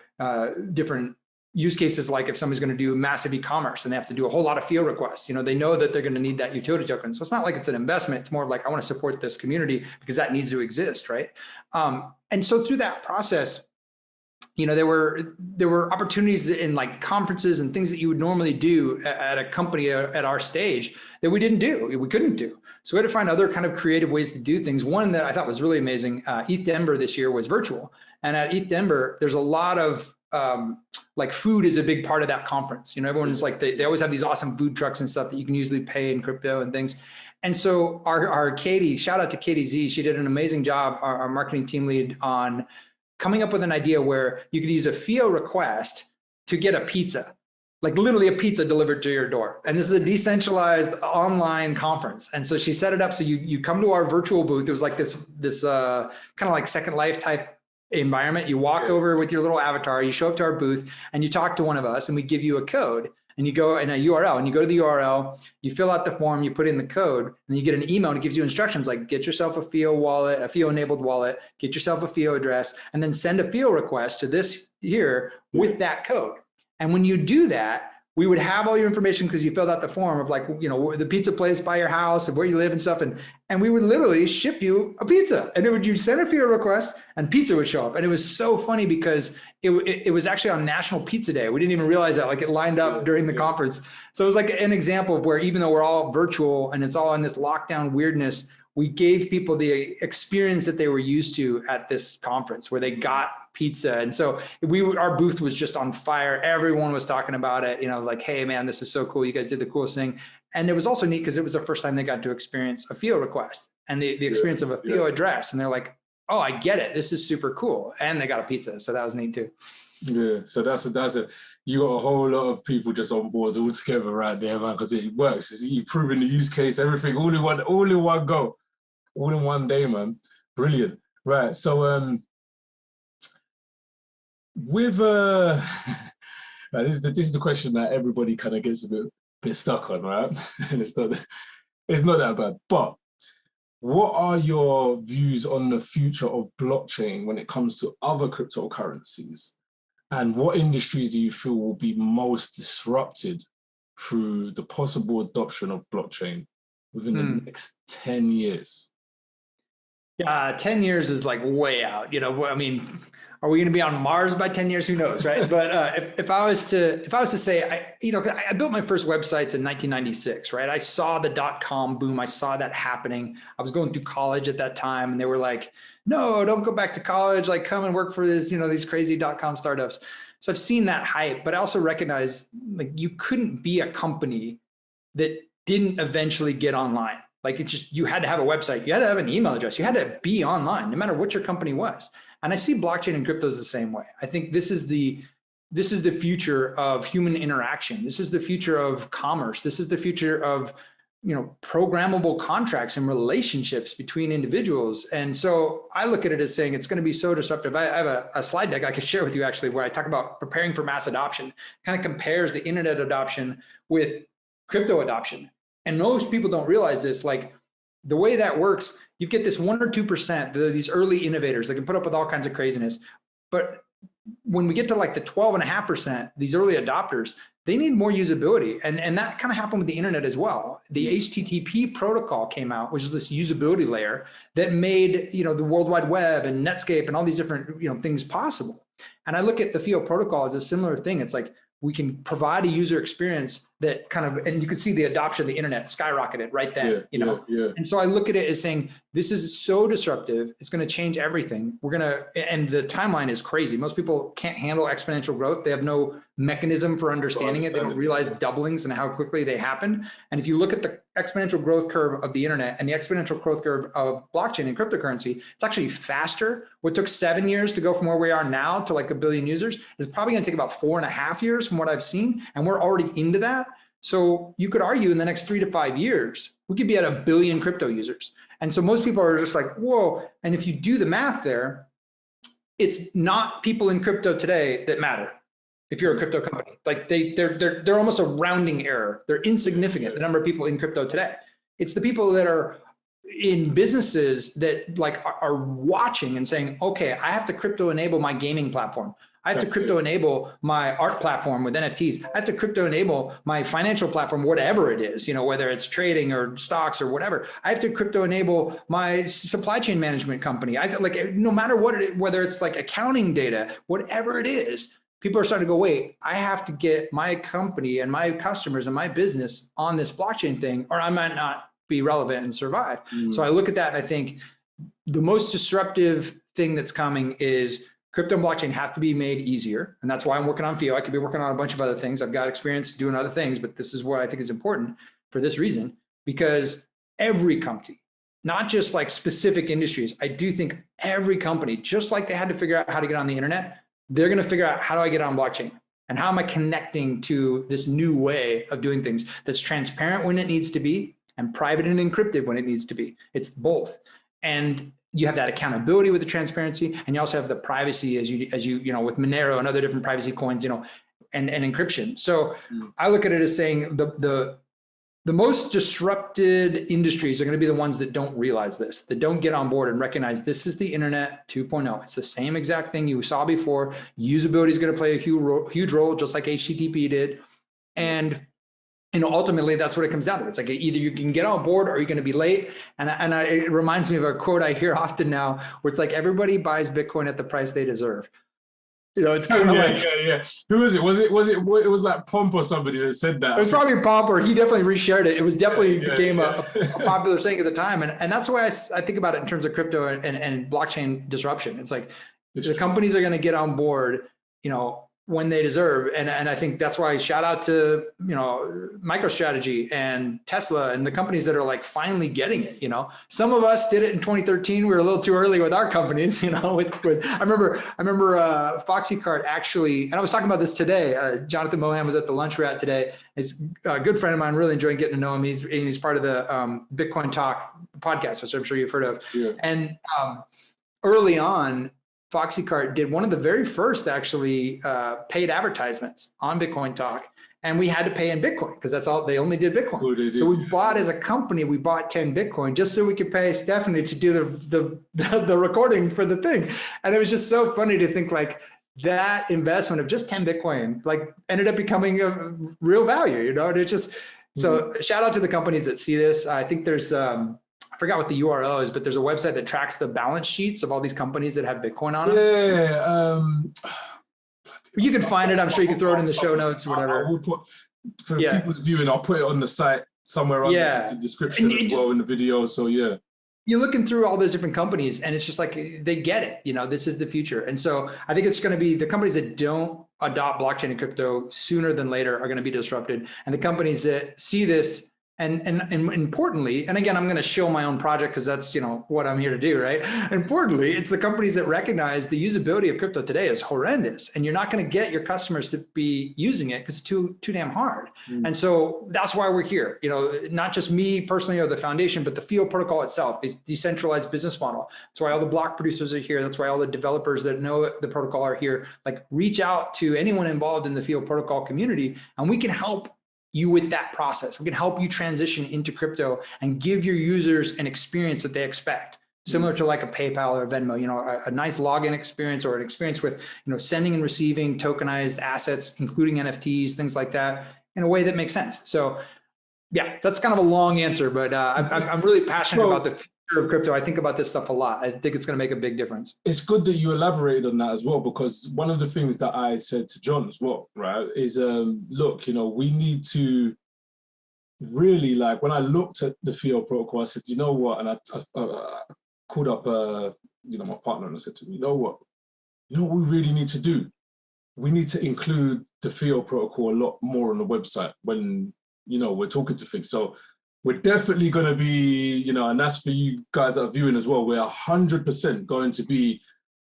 different use cases. Like if somebody's going to do massive e-commerce and they have to do a whole lot of FIO requests, they know that they're going to need that utility token. So it's not like it's an investment. It's more of I want to support this community because that needs to exist, right? And so through that process, there were opportunities in conferences and things that you would normally do at a company at our stage that we didn't do, we couldn't do. So we had to find other kind of creative ways to do things. One that I thought was really amazing, ETH Denver this year was virtual. And at ETH Denver, there's a lot of food is a big part of that conference. Everyone's they always have these awesome food trucks and stuff that you can usually pay in crypto and things. And so our Katie, shout out to Katie Z, she did an amazing job, our marketing team lead, on coming up with an idea where you could use a FIO request to get a pizza, literally a pizza delivered to your door. And this is a decentralized online conference. And so she set it up so you come to our virtual booth. It was this kind of Second Life type environment. You walk over with your little avatar, you show up to our booth, and you talk to one of us, and we give you a code. And you go in a URL, and you go to the URL, you fill out the form, you put in the code, and you get an email, and it gives you instructions get yourself a FIO wallet, a FIO enabled wallet, get yourself a FIO address, and then send a FIO request to this here with that code. And when you do that, we would have all your information because you filled out the form of like, you know, the pizza place by your house and where you live and stuff. And we would literally ship you a pizza, and you'd send a FIO request and pizza would show up. And it was so funny because it was actually on National Pizza Day. We didn't even realize that, like it lined up during the conference. So it was like an example of where, even though we're all virtual and it's all in this lockdown weirdness, we gave people the experience that they were used to at this conference where they got pizza. And so our booth was just on fire. Everyone was talking about it, you know, like, hey man, this is so cool. You guys did the coolest thing. And it was also neat because it was the first time they got to experience a FIO request and the experience of a FIO address. And they're like, oh, I get it. This is super cool. And they got a pizza. So that was neat too. Yeah, so that's it. You got a whole lot of people just on board all together right there, man, because it works. You've proven the use case, everything, all in one go. All in one day, man. Brilliant. Right. So with this is the question that everybody kind of gets a bit stuck on, right? And it's not that bad. But what are your views on the future of blockchain when it comes to other cryptocurrencies? And what industries do you feel will be most disrupted through the possible adoption of blockchain within the next 10 years? 10 years is like way out, you know. I mean, are we going to be on Mars by 10 years? Who knows, right? But if I was to say, I built my first websites in 1996, right? I saw the .com boom. I saw that happening. I was going through college at that time, and they were like, no, don't go back to college. Like, come and work for this, you know, these crazy .com startups. So I've seen that hype, but I also recognize like you couldn't be a company that didn't eventually get online. Like it's just, you had to have a website, you had to have an email address, you had to be online, no matter what your company was. And I see blockchain and cryptos the same way. I think this is the future of human interaction. This is the future of commerce. This is the future of, you know, programmable contracts and relationships between individuals. And so I look at it as saying it's going to be so disruptive. I have a slide deck I could share with you actually, where I talk about preparing for mass adoption, kind of compares the internet adoption with crypto adoption. And most people don't realize this, like the way that works, you get this 1 or 2%, these early innovators that can put up with all kinds of craziness. But when we get to like the 12.5%, these early adopters, they need more usability. And that kind of happened with the internet as well. The HTTP protocol came out, which is this usability layer that made, you know, the World Wide Web and Netscape and all these different, you know, things possible. And I look at the FIO protocol as a similar thing. It's like, we can provide a user experience that kind of, and you can see the adoption of the internet skyrocketed right then, you know? And so I look at it as saying, this is so disruptive. It's going to change everything. And the timeline is crazy. Most people can't handle exponential growth. They have no mechanism for understanding it. They don't realize doublings and how quickly they happen. And if you look at the exponential growth curve of the internet and the exponential growth curve of blockchain and cryptocurrency, it's actually faster. What took 7 years to go from where we are now to like 1 billion users is probably going to take about 4.5 years from what I've seen. And we're already into that. So you could argue in the next 3 to 5 years, we could be at 1 billion crypto users. And so most people are just like, whoa. And if you do the math there, it's not people in crypto today that matter. If you're a crypto company, like they're almost a rounding error. They're insignificant, the number of people in crypto today. It's the people that are in businesses that like are watching and saying, okay, I have to crypto enable my gaming platform. I have to crypto enable my art platform with NFTs. I have to crypto enable my financial platform, whatever it is, you know, whether it's trading or stocks or whatever. I have to crypto enable my supply chain management company. I like, no matter what it is, whether it's like accounting data, whatever it is, people are starting to go, wait, I have to get my company and my customers and my business on this blockchain thing, or I might not be relevant and survive. So I look at that and I think the most disruptive thing that's coming is crypto and blockchain have to be made easier. And that's why I'm working on FIO. I could be working on a bunch of other things. I've got experience doing other things, but this is what I think is important for this reason, because every company, not just like specific industries, I do think every company, just like they had to figure out how to get on the internet, they're going to figure out, how do I get on blockchain? And how am I connecting to this new way of doing things that's transparent when it needs to be and private and encrypted when it needs to be? It's both. And you have that accountability with the transparency, and you also have the privacy as you know, with Monero and other different privacy coins, you know, and encryption. So I look at it as saying the most disrupted industries are going to be the ones that don't realize this, that don't get on board and recognize this is the internet 2.0. It's the same exact thing you saw before. Usability is going to play a huge role, just like HTTP did. And ultimately, that's what it comes down to. It's like either you can get on board or you're going to be late. And it reminds me of a quote I hear often now, where it's like everybody buys Bitcoin at the price they deserve. It's kind of like, yeah. Who was it? It was like Pomp or somebody that said that. It was probably Pomp, or he definitely reshared it. It was definitely became a popular saying at the time. And that's why I think about it in terms of crypto and blockchain disruption. It's like the companies are going to get on board, when they deserve. And I think that's why shout out to, MicroStrategy and Tesla and the companies that are like finally getting it. Some of us did it in 2013. We were a little too early with our companies, I remember FoxyCart actually, and I was talking about this today. Jonathan Mohan was at the lunch we're at today. He's a good friend of mine, really enjoying getting to know him. He's part of the Bitcoin Talk podcast, which I'm sure you've heard of. Yeah. And early on, FoxyCart did one of the very first actually paid advertisements on Bitcoin Talk, and we had to pay in Bitcoin because that's all they only did Bitcoin. So we bought as a company, we bought 10 Bitcoin just so we could pay Stephanie to do the recording for the thing. And it was just so funny to think like that investment of just 10 Bitcoin like ended up becoming a real value, and it's just so shout out to the companies that see this. I think there's I forgot what the URL is, but there's a website that tracks the balance sheets of all these companies that have Bitcoin on them. Yeah. You can find it. I'm sure you can throw it in the show notes or whatever. We'll put, for people's viewing, I'll put it on the site somewhere under the description as well in the video. So yeah. You're looking through all those different companies and it's just like, they get it, this is the future. And so I think it's going to be the companies that don't adopt blockchain and crypto sooner than later are going to be disrupted. And the companies that see this and importantly, and again, I'm going to show my own project because that's, what I'm here to do, right? Importantly, it's the companies that recognize the usability of crypto today is horrendous and you're not going to get your customers to be using it because it's too damn hard. And so that's why we're here, not just me personally or the foundation, but the FIO Protocol itself, this decentralized business model. That's why all the block producers are here. That's why all the developers that know the protocol are here. Like reach out to anyone involved in the FIO Protocol community and we can help you with that process. We can help you transition into crypto and give your users an experience that they expect, similar to like a PayPal or a Venmo, a nice login experience or an experience with, sending and receiving tokenized assets, including NFTs, things like that, in a way that makes sense. So yeah, that's kind of a long answer, but I'm really passionate about the future of crypto. I think about this stuff a lot. I think it's going to make a big difference. It's good that you elaborated on that as well, because one of the things that I said to John as well, right, is look, we need to really, like, when I looked at the FIO protocol, I said, you know what, and I called up my partner and I said to him, you know what we really need to do? We need to include the FIO protocol a lot more on the website when we're talking to things. So we're definitely going to be, and that's for you guys that are viewing as well, we're 100% going to be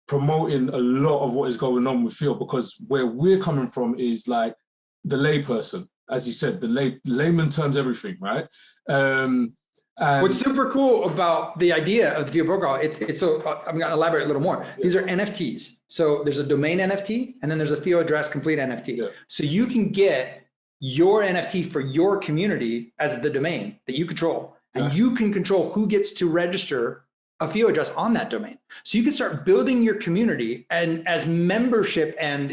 promoting a lot of what is going on with FIO, because where we're coming from is like the layperson, as you said, the layman turns everything, right? And what's super cool about the idea of the FIO protocol, it's so I'm going to elaborate a little more. Yeah. These are NFTs. So there's a domain NFT, and then there's a FIO address complete NFT. Yeah. So you can get your NFT for your community as the domain that you control, and you can control who gets to register a FIO address on that domain. So you can start building your community, and as membership and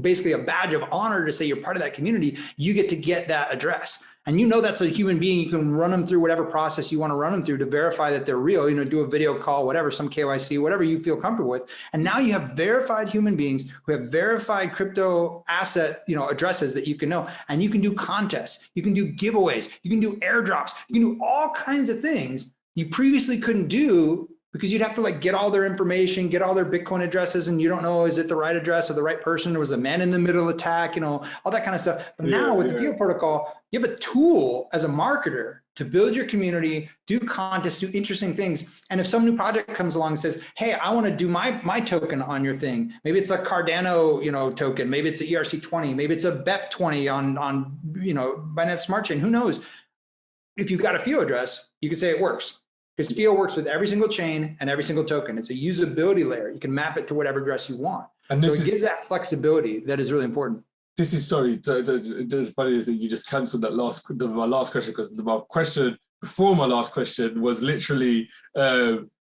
basically a badge of honor to say you're part of that community, you get to get that address. And that's a human being. You can run them through whatever process you want to run them through to verify that they're real, do a video call, whatever, some KYC, whatever you feel comfortable with. And now you have verified human beings who have verified crypto asset, addresses that you can know. And you can do contests, you can do giveaways, you can do airdrops, you can do all kinds of things you previously couldn't do because you'd have to get all their information, get all their Bitcoin addresses, and you don't know, is it the right address or the right person? Or was a man in the middle attack, all that kind of stuff. But now with the FIO protocol, you have a tool as a marketer to build your community, do contests, do interesting things. And if some new project comes along and says, hey, I want to do my token on your thing. Maybe it's a Cardano, token. Maybe it's a ERC20. Maybe it's a BEP20 on Binance Smart Chain. Who knows? If you've got a FIO address, you can say it works. Because FIO works with every single chain and every single token. It's a usability layer. You can map it to whatever address you want. And so it gives that flexibility that is really important. This is, sorry, the funny is that you just canceled that my last question, because my question before my last question was literally, I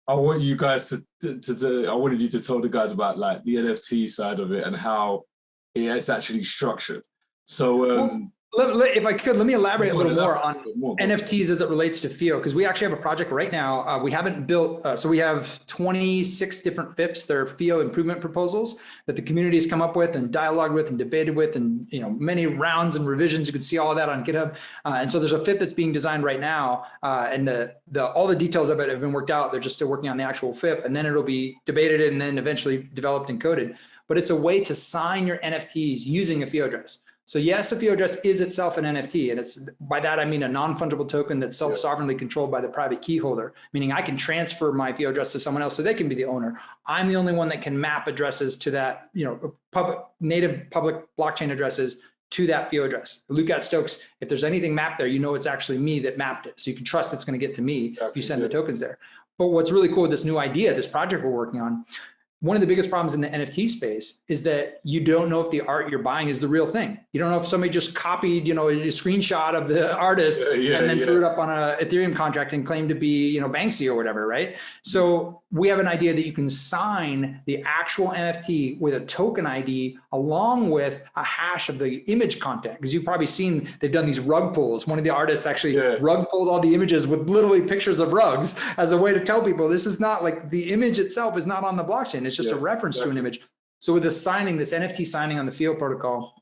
wanted you to tell the guys about like the NFT side of it and how it's actually structured. So If I could, let me elaborate a little more on more. NFTs as it relates to FIO, because we actually have a project right now. We haven't built, so we have 26 different FIPs. They're FIO improvement proposals that the community has come up with and dialogued with and debated with, and many rounds and revisions. You can see all of that on GitHub. And so there's a FIP that's being designed right now, and all the details of it have been worked out. They're just still working on the actual FIP, and then it'll be debated and then eventually developed and coded. But it's a way to sign your NFTs using a FIO address. So yes, a FIO address is itself an NFT, and it's, by that I mean a non-fungible token that's self-sovereignly controlled by the private key holder, meaning I can transfer my FIO address to someone else so they can be the owner. I'm the only one that can map addresses to that, native public blockchain addresses to that FIO address. Luke Stokes, if there's anything mapped there, it's actually me that mapped it. So you can trust it's going to get to me if you send the tokens there. But what's really cool with this new idea, this project we're working on, one of the biggest problems in the NFT space is that you don't know if the art you're buying is the real thing. You don't know if somebody just copied, a screenshot of the artist and then threw it up on an Ethereum contract and claimed to be, Banksy or whatever, right? So we have an idea that you can sign the actual NFT with a token ID along with a hash of the image content. Because you've probably seen they've done these rug pulls. One of the artists actually rug pulled all the images with literally pictures of rugs as a way to tell people this is not like the image itself is not on the blockchain. It's just a reference to an image. So with this NFT signing on the FIO protocol,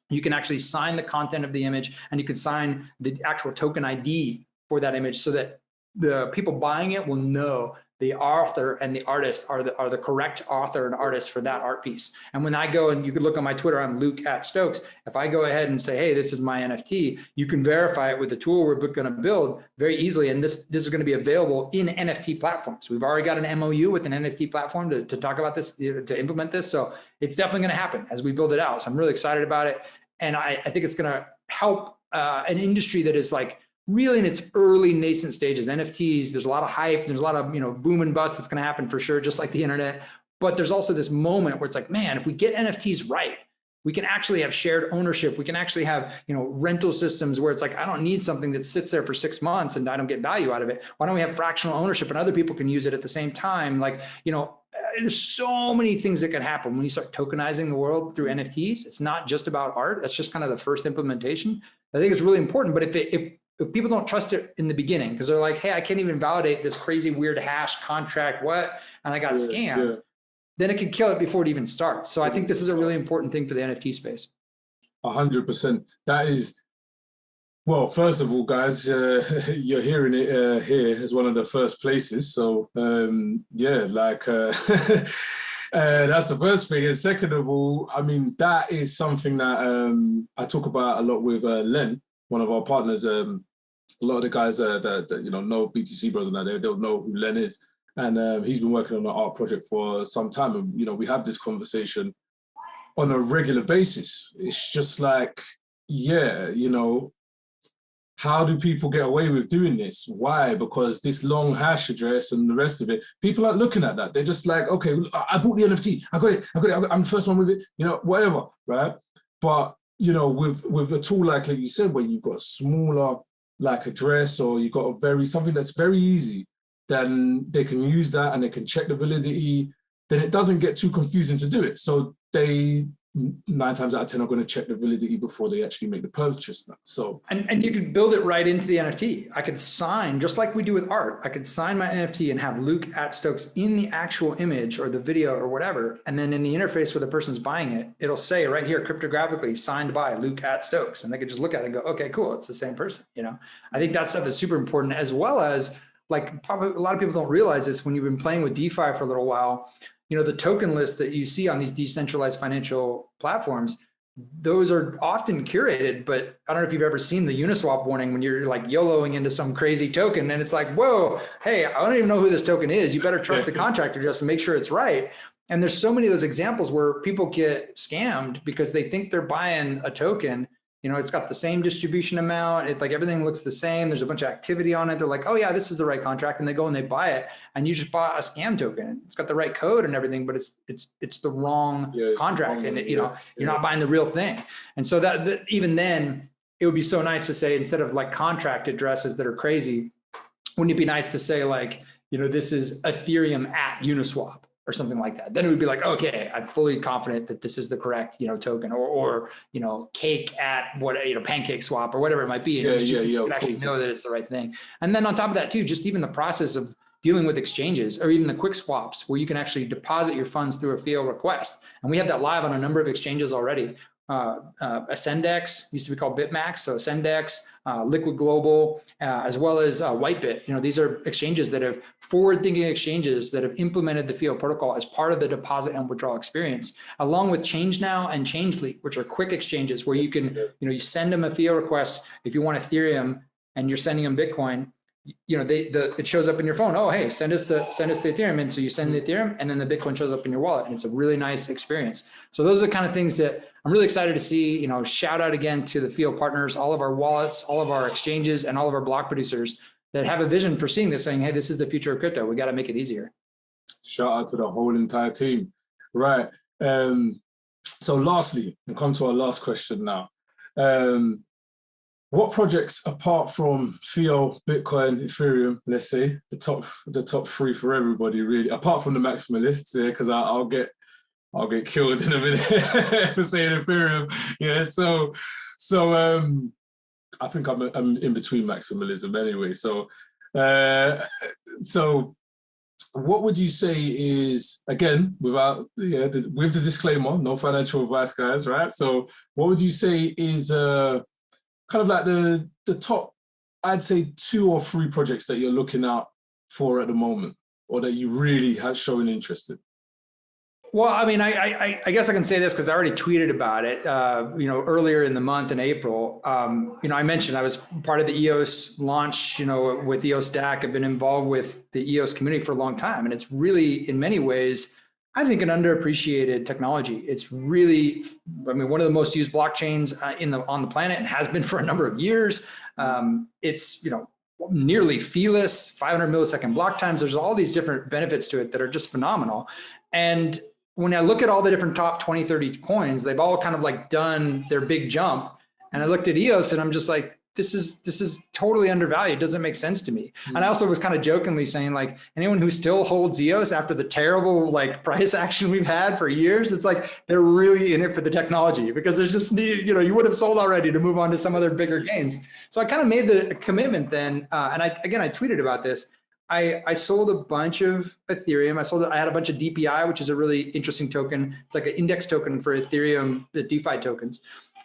you can actually sign the content of the image and you can sign the actual token ID for that image so that the people buying it will know the author and the artist are the correct author and artist for that art piece. And when I go, and you could look on my Twitter, I'm Luke @Stokes. If I go ahead and say, hey, this is my NFT, you can verify it with the tool we're going to build very easily. And this is going to be available in NFT platforms. We've already got an MOU with an NFT platform to talk about this, to implement this. So it's definitely going to happen as we build it out. So I'm really excited about it. And I think it's going to help an industry that is like really in its early nascent stages. NFTs, there's a lot of hype, there's a lot of boom and bust that's going to happen for sure, just like the internet. But there's also this moment where it's like, man, if we get NFTs right, we can actually have shared ownership. We can actually have rental systems where it's like, I don't need something that sits there for 6 months and I don't get value out of it. Why don't we have fractional ownership and other people can use it at the same time? Like, there's so many things that could happen when you start tokenizing the world through NFTs. It's not just about art. That's just kind of the first implementation. I think it's really important. But if people don't trust it in the beginning, because they're like, hey, I can't even validate this crazy weird hash contract, and I got scammed, then it can kill it before it even starts. So I think this is a really important thing for the NFT space. 100%. That is, well, first of all, guys, you're hearing it here as one of the first places. So that's the first thing. And second of all, I mean, that is something that I talk about a lot with Len, one of our partners. A lot of the guys that know BTC Bros and that, they don't know who Len is. And he's been working on an art project for some time. And, we have this conversation on a regular basis. It's just like, how do people get away with doing this? Why? Because this long hash address and the rest of it, people aren't looking at that. They're just like, okay, I bought the NFT. I got it. I'm the first one with it, whatever, right? But, with a tool like you said, where you've got a smaller address, or you've got something that's very easy, then they can use that and they can check the validity. Then it doesn't get too confusing to do it. So they 9 times out of 10 are going to check the validity before they actually make the purchase now. So and you can build it right into the NFT. I could sign, just like we do with art, I could sign my NFT and have Luke @Stokes in the actual image or the video or whatever. And then in the interface where the person's buying it, it'll say right here cryptographically signed by Luke @Stokes. And they could just look at it and go, okay, cool, it's the same person. I think that stuff is super important, as well as, like, probably a lot of people don't realize this when you've been playing with DeFi for a little while. The token list that you see on these decentralized financial platforms, those are often curated, but I don't know if you've ever seen the Uniswap warning when you're like YOLOing into some crazy token and it's like, whoa, hey, I don't even know who this token is. You better trust the contractor just to make sure it's right. And there's so many of those examples where people get scammed because they think they're buying a token. It's got the same distribution amount. Like everything looks the same. There's a bunch of activity on it. They're like, oh yeah, this is the right contract. And they go and they buy it. And you just bought a scam token. It's got the right code and everything, but it's the wrong contract. And you're not buying the real thing. And so that even then, it would be so nice to say, instead of like contract addresses that are crazy, wouldn't it be nice to say like, this is Ethereum @ Uniswap, or something like that. Then it would be like, okay, I'm fully confident that this is the correct, token, or cake at what, pancake swap or whatever it might be. You can actually know that it's the right thing. And then on top of that too, just even the process of dealing with exchanges, or even the quick swaps where you can actually deposit your funds through a FIO request. And we have that live on a number of exchanges already. Ascendex used to be called BitMax, so Ascendex, Liquid Global, as well as Whitebit. These are exchanges that have forward-thinking exchanges that have implemented the FIO protocol as part of the deposit and withdrawal experience, along with ChangeNow and ChangeLeap, which are quick exchanges where you can, you send them a FIO request if you want Ethereum and you're sending them Bitcoin. It shows up in your phone. Oh, hey, send us the Ethereum. And so you send the Ethereum and then the Bitcoin shows up in your wallet, and it's a really nice experience. So those are the kind of things that I'm really excited to see. Shout out again to the FIO partners, all of our wallets, all of our exchanges, and all of our block producers that have a vision for seeing this, saying, hey, this is the future of crypto. We got to make it easier. Shout out to the whole entire team. Right. So lastly, we'll come to our last question now. What projects, apart from FIO, Bitcoin, Ethereum, let's say the top three for everybody, really, apart from the maximalists, because I'll get killed in a minute for saying Ethereum. Yeah, so I think I'm in between maximalism anyway. So what would you say is, again, with the disclaimer, no financial advice, guys, right? So what would you say is kind of like the top, I'd say 2 or 3 projects that you're looking out for at the moment, or that you really have shown interest in? Well, I mean, I guess I can say this because I already tweeted about it, earlier in the month in April. I mentioned I was part of the EOS launch, with EOS DAC. I've been involved with the EOS community for a long time. And it's really, in many ways, I think, an underappreciated technology. It's really, one of the most used blockchains on the planet, and has been for a number of years. It's, nearly feeless, 500 millisecond block times. There's all these different benefits to it that are just phenomenal. And when I look at all the different top 20, 30 coins, they've all kind of like done their big jump. And I looked at EOS and I'm just like, this is totally undervalued. It doesn't make sense to me. And I also was kind of jokingly saying, like, anyone who still holds EOS after the terrible price action we've had for years, it's like they're really in it for the technology, because there's just, you would have sold already to move on to some other bigger gains. So I kind of made the commitment then, and I tweeted about this. I sold a bunch of Ethereum. I had a bunch of DPI, which is a really interesting token. It's like an index token for Ethereum, the DeFi tokens.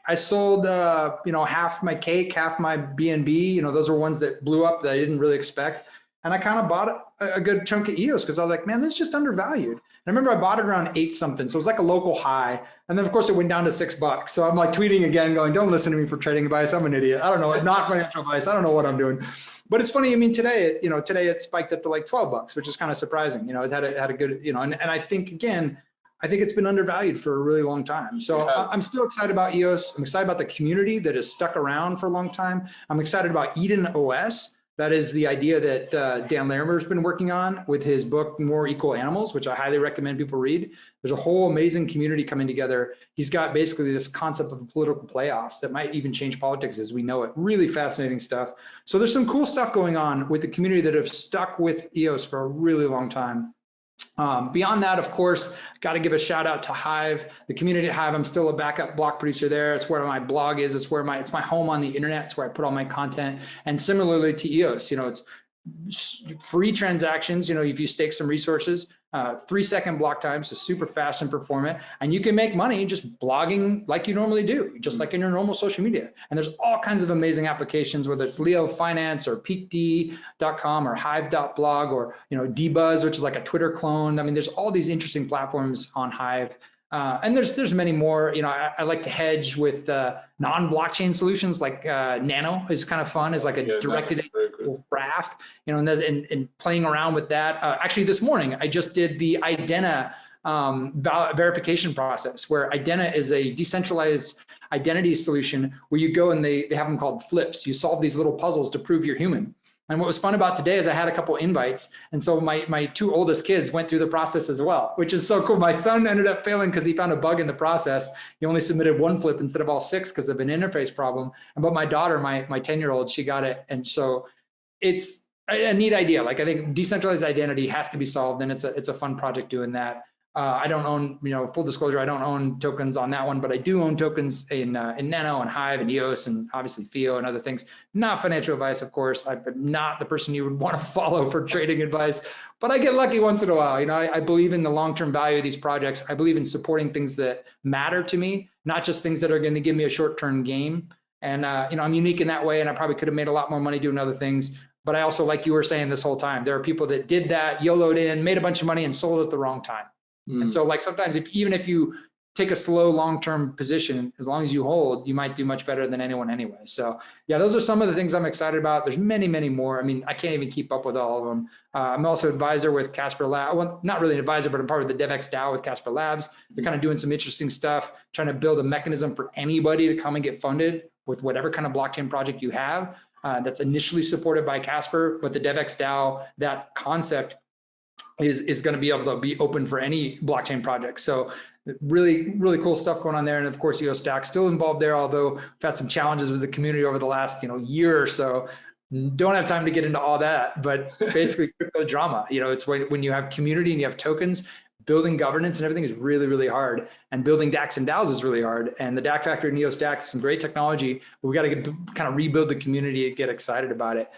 I sold, half my cake, half my BNB. Those are ones that blew up that I didn't really expect. And I kind of bought a good chunk of EOS because I was like, man, this is just undervalued. And I remember I bought it around 8 something. So it was like a local high. And then of course it went down to $6. So I'm like tweeting again going, don't listen to me for trading advice. I'm an idiot. I don't know. Not financial advice. I don't know what I'm doing. But it's funny. I mean, today it spiked up to like $12, which is kind of surprising. It had a good, and I think, again, I think it's been undervalued for a really long time. So I'm still excited about EOS. I'm excited about the community that has stuck around for a long time. I'm excited about Eden OS. That is the idea that Dan Larimer's been working on with his book, More Equal Animals, which I highly recommend people read. There's a whole amazing community coming together. He's got basically this concept of political playoffs that might even change politics as we know it. Really fascinating stuff. So there's some cool stuff going on with the community that have stuck with EOS for a really long time. Beyond that, of course, got to give a shout out to Hive, the community at Hive. I'm still a backup block producer there. It's where my blog is. It's my home on the internet. It's where I put all my content. And similarly to EOS, it's free transactions. If you stake some resources, 3-second block time, so super fast and performant, and you can make money just blogging like you normally do, just like in your normal social media. And there's all kinds of amazing applications, whether it's Leo Finance or peakd.com or hive.blog or dbuzz, which is like a Twitter clone. I mean, there's all these interesting platforms on Hive. And there's many more. I like to hedge with non-blockchain solutions, like Nano is kind of fun, is like a directed graph, and playing around with that. Actually, this morning I just did the IDENA verification process, where IDENA is a decentralized identity solution where you go and they have them called flips. You solve these little puzzles to prove you're human. And what was fun about today is I had a couple invites. And so my 2 oldest kids went through the process as well, which is so cool. My son ended up failing because he found a bug in the process. He only submitted 1 flip instead of all 6 because of an interface problem. But my daughter, my 10-year-old, she got it. And so it's a neat idea. Like I think decentralized identity has to be solved, and it's a fun project doing that. I don't own, full disclosure, I don't own tokens on that one, but I do own tokens in Nano and Hive and EOS and obviously FIO and other things. Not financial advice, of course. I'm not the person you would want to follow for trading advice, but I get lucky once in a while. I believe in the long-term value of these projects. I believe in supporting things that matter to me, not just things that are going to give me a short-term gain. And, I'm unique in that way, and I probably could have made a lot more money doing other things. But I also, like you were saying this whole time, there are people that did that, YOLO'd in, made a bunch of money and sold at the wrong time. And so like sometimes even if you take a slow long-term position, as long as you hold, you might do much better than anyone anyway. So yeah, those are some of the things I'm excited about. There's many, many more. I mean, I can't even keep up with all of them. I'm also advisor with Casper Labs. Well, not really an advisor, but I'm part of the DevX DAO with Casper Labs. They're kind of doing some interesting stuff, trying to build a mechanism for anybody to come and get funded with whatever kind of blockchain project you have. That's initially supported by Casper, but the DevX DAO, that concept is going to be able to be open for any blockchain project. So really, really cool stuff going on there. And of course, EOS Stack still involved there, although we've had some challenges with the community over the last year or so. Don't have time to get into all that, but basically crypto drama. It's when you have community and you have tokens, building governance and everything is really, really hard. And building DACs and DAOs is really hard. And the DAC Factory and EOS Stack is some great technology, but we got to kind of rebuild the community and get excited about it.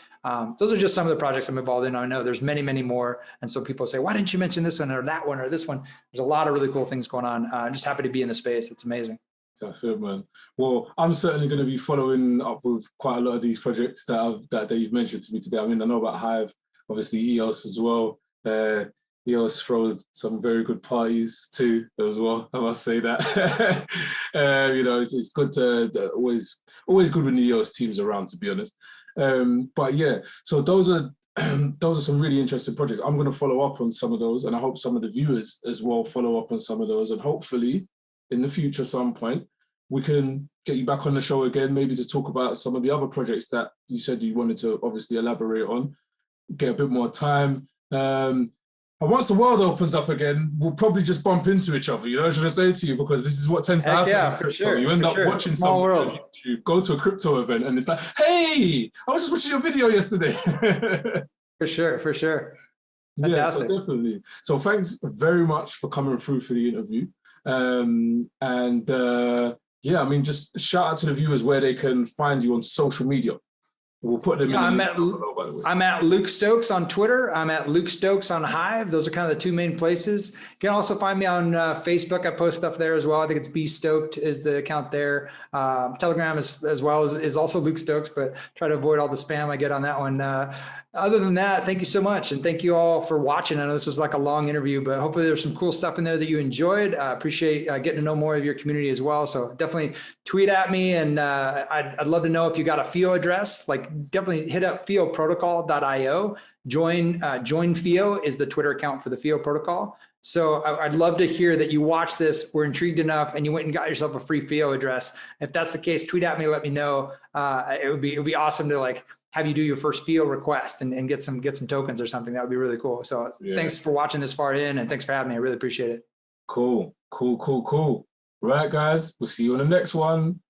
Those are just some of the projects I'm involved in. I know there's many, many more. And so people say, why didn't you mention this one or that one or this one? There's a lot of really cool things going on. I'm just happy to be in the space. It's amazing. That's it, man. Well, I'm certainly going to be following up with quite a lot of these projects that you've mentioned to me today. I mean, I know about Hive, obviously EOS as well. EOS throw some very good parties too as well. I must say that. It's good to always good when the EOS team's around, to be honest. But yeah, so those are some really interesting projects. I'm going to follow up on some of those, and I hope some of the viewers as well follow up on some of those. And hopefully, in the future, some point, we can get you back on the show again, maybe to talk about some of the other projects that you said you wanted to obviously elaborate on. Get a bit more time. And once the world opens up again, we'll probably just bump into each other, should I say to you? Because this is what tends to happen in crypto. Sure, you end up watching something on YouTube, go to a crypto event, and it's like, hey, I was just watching your video yesterday. For sure. Fantastic. Yeah, so definitely. So thanks very much for coming through for the interview. Just shout out to the viewers where they can find you on social media. We'll put them in. I'm at Luke Stokes on Twitter. I'm at Luke Stokes on Hive. Those are kind of the two main places. You can also find me on Facebook. I post stuff there as well. I think it's B Stoked is the account there. Telegram as well is also Luke Stokes, but try to avoid all the spam I get on that one. Other than that, thank you so much. And thank you all for watching. I know this was like a long interview, but hopefully there's some cool stuff in there that you enjoyed. Appreciate getting to know more of your community as well. So definitely tweet at me. And I'd love to know if you got a FIO address, like definitely hit up fioprotocol.io. Join FIO is the Twitter account for the FIO protocol. So I'd love to hear that you watched this, were intrigued enough, and you went and got yourself a free FIO address. If that's the case, tweet at me, let me know. It would be awesome to have you do your first FIO request and get some tokens or something. That would be really cool. So Thanks for watching this far in, and thanks for having me. I really appreciate it. Cool. Right, guys, we'll see you on the next one.